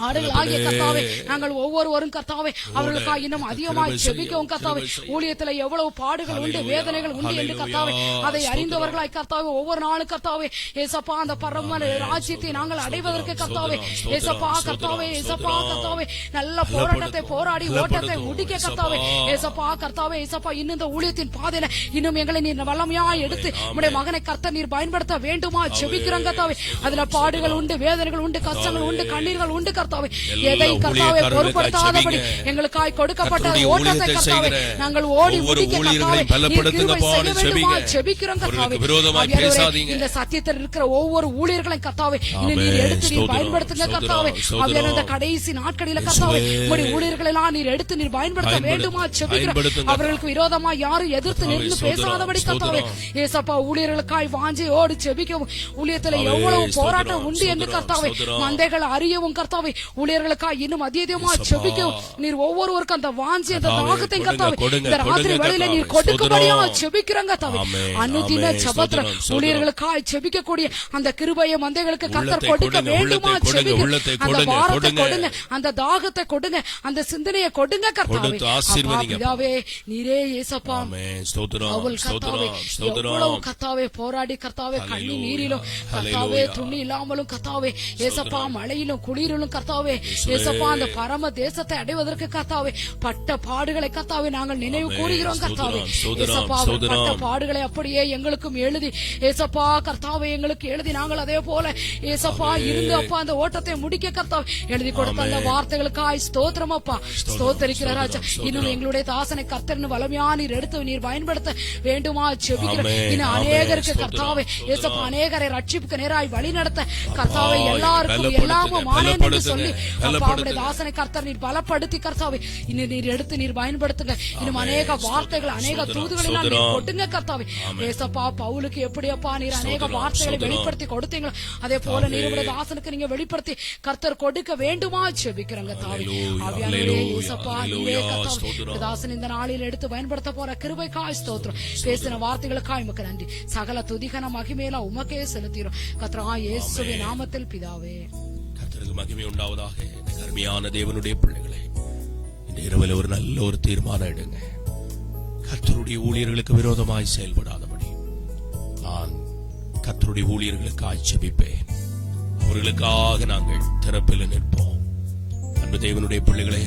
ஆடுகள் ஆகிய கர்த்தாவே நாங்கள் ஒவ்வொருவரும் கர்த்தாவே அவர்களுக்காக இன்னும் அதிகமாய் ஜெபிக்கவும் கர்த்தாவே ஊழியத்துல எவ்வளவு பாடுகள் உண்டு வேதனைகள் உண்டு என்று கர்த்தாவே அதை அறிந்தவர்களாய் கர்த்தாவே ஒவ்வொரு நாளும் கர்த்தாவே ஏசப்பா அந்த பரம ராஜ்யத்தை நாங்கள் அடைவதற்கு கர்த்தாவே ஏசப்பா கர்த்தாவே ஏசப்பா கர்த்தாவே நல்ல போராட்டத்தை போராடி ஓட்டத்தை முடிக்க கர்த்தாவே ஏசப்பா கர்த்தாவே ஏசப்பா இன்னும் இந்த ஊழியத்தின் பாதையில இன்னும் எங்களை நீர் வல்லமையா எடுத்து உம்முடைய மகனை கர்த்தர் நீர் பயன்படுத்த வேண்டுமா ஜெபிக்கிறோம் கர்த்தாவே அதுல பாடுகள் உண்டு வேதனைகள் உண்டு கஷ்டங்கள் உண்டு கண்ணீர்கள் உண்டு கர்த்தாவே எதை கர்த்தாவே பொறுப்படுத்தாதபடி எங்களுக்காய் கொடுக்கப்பட்ட ஓட்டத்தை கர்த்தாவே நாங்கள் ஓடி முடிக்க கர்த்தாவே நீர் கிருபை செய்ய வேண்டுமா ஜெபிக்கிறோம் கர்த்தாவே இந்த சத்தியத்தில் இருக்கிற ஒவ்வொரு ஊழியர்களையும் கர்த்தாவே நீர் எடுத்து நீர் பயன்படுத்துங்க கர்த்தாவே அவையான இந்த கடைசி நாட்களில கர்த்தாவே உம்முடைய ஊழியர்களை எல்லாம் நீர் எடுத்து நீர் பயன்படுத்த வேண்டுமா ஜெபிக்கிறோம் அவர்களுக்கு விரோதமா யாரும் எதிர்த்து நின்று பேசாதபடி கர்த்தாவே ஏசப்பா ஊழியர்களுக்காய் வாஞ்சையோடு ஜெபிக்கவும் ஊழியத்துல எவ்வளவு போராட்டம் உண்டு என்று கர்த்தாவே மந்தைகள் அறியவும் கர்த்தாவே ஊழியர்களுக்காக இன்னும் அதிகமா ஜெபிக்கவும் நீர் ஒவ்வொருவருக்கும் அந்த வாஞ்சி அந்த தாகத்தை கர்த்தாவே இந்த ராத்திரி வேளையில நீர் கொடுக்கும்படியா ஜெபிக்கிறோம் கர்த்தாவே அனுதின ஜெபத்துல ஊழியர்களுக்காக ஜெபிக்கக்கூடிய அந்த கிருபையை மந்தைகளுக்கு கர்த்தர் கொடுக்க வேண்டுமா ஜெபிக்கிறோம் அந்த வாரத்தை கொடுங்க அந்த தாகத்தை கொடுங்க அந்த சிந்தனையை கொடுங்க கர்த்தாவே பிதாவே நீரே ஏசப்பா அவள் கர்த்தாவே எவ்வளவு கர்த்தாவே போராடி கர்த்தாவே கண்ணி நீரிலும் கர்த்தாவே துணி இல்லாமலும் கர்த்தாவே ஏசப்பா மழையிலும் குளிரிலும் கர்த்தாவே ஏசப்பா அந்த பரம தேசத்தை அடைவதற்கு கர்த்தாவே பட்ட பாடுகளை கர்த்தாவே நாங்கள் நினைவு கூறுகிறோம் கர்த்தாவே ஏசப்பா பட்ட பாடுகளை அப்படியே எங்களுக்கும் எழுதி ஏசப்பா கர்த்தாவே எங்களுக்கு எழுதி நாங்கள் அதே போல ஏசப்பா இருந்து அப்பா அந்த ஓட்டத்தை முடிக்க கர்த்தாவே எழுதி கொடுத்த அந்த வார்த்தைகளுக்காய் ஸ்தோத்திரம் அப்பா ஸ்தோத்தரிக்கிற ராஜா இன்னும் எங்களுடைய தாசனை கர்த்தர்னு வல்லமையா நீர் எடுத்து நீர் பயன்படுத்த வேண்டுமா ஜெபிக்கிறோம் இன்னும் அநேகருக்கு கர்த்தாவே ஏசப்பா அநேகரை ரட்சிப்புக்கு நேராய் வழி நடத்த கர்த்தாவே எல்லாருக்கும் எல்லாமும் மாறேன் என்று சொல்லி அப்பாவுடைய தாசனை கர்த்தர் நீர் பலப்படுத்தி கர்த்தாவே இன்னும் நீர் எடுத்து நீர் பயன்படுத்துங்க இன்னும் அநேக வார்த்தைகள் அநேக தூதுகளை நீர் கொடுங்க கர்த்தாவே ஏசப்பா பவுலுக்கு எப்படி அப்பா நீர் அநேக வார்த்தைகளை வெளிப்படுத்தி கொடுத்தீங்களோ அதே போல நீருடைய தாசனுக்கு நீங்க வெளிப்படுத்தி கர்த்தர் கொடுக்க வேண்டுமா ஜெபிக்கிறோம் கர்த்தாவே ஆவியானவரே ஏசப்பா நீரே கர்த்தாவே தாசன் இந்த நாளில் எடுத்து பயன்படுத்த போற கிருபைக்காய் ஸ்தோத்திரம் பேசின வார்த்தைகளுக்காய் உமக்கு நன்றி சகல துதிகன மகிமையில உமக்கே செலுத்திரும் கர்த்தரா இயேசுவின் நாமத்தில் பிதாவே கர்த்தருக்கு மகிமை உண்டாவதாக. அருமையான தேவனுடைய பிள்ளைகளே இந்த இரவில் ஒரு நல்ல ஒரு தீர்மானம் எடுங்க. கர்த்தருடைய ஊழியர்களுக்கு விரோதமாய் செயல்படாதபடி நான் கர்த்தருடைய ஊழியர்களுக்காய் ஜெபிப்பேன். அவர்களுக்காக நாங்கள் திறப்பில் நிற்போம். அன்பு தேவனுடைய பிள்ளைகளே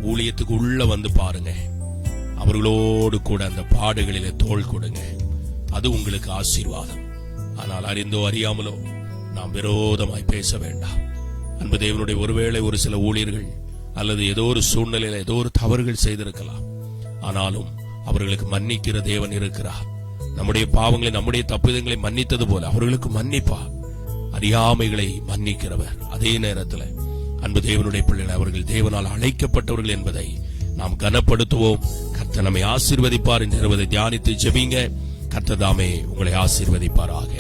ஊழியத்துக்கு உள்ள வந்து பாருங்க. அவர்களோடு கூட அந்த பாடுகளிலே தோள் கொடுங்க. அது உங்களுக்கு ஆசீர்வாதம். ஆனால் அறிந்தோ அறியாமலோ நாம் விரோதமாய் பேச வேண்டாம். அன்பு தேவனுடைய ஒருவேளை ஒரு சில ஊழியர்கள் அல்லது ஏதோ ஒரு சூழ்நிலையில ஏதோ ஒரு தவறுகள் செய்திருக்கலாம். ஆனாலும் அவர்களுக்கு மன்னிக்கிற தேவன் இருக்கிறார். நம்முடைய பாவங்களை நம்முடைய தப்பிதங்களை மன்னித்தது போல அவர்களுக்கு மன்னிப்பார். அறியாமைகளை மன்னிக்கிறவர். அதே நேரத்தில் அன்பு தேவனுடைய பிள்ளைகள் அவர்கள் தேவனால் அழைக்கப்பட்டவர்கள் என்பதை நாம் கனப்படுத்துவோம். கர்த்தர் நம்மை ஆசீர்வதிப்பார் என்று தியானித்து ஜெபிங்க. கர்த்தர் தாமே உங்களை ஆசீர்வதிப்பாராக.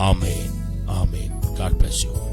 ஆமென், ஆமென். God bless you.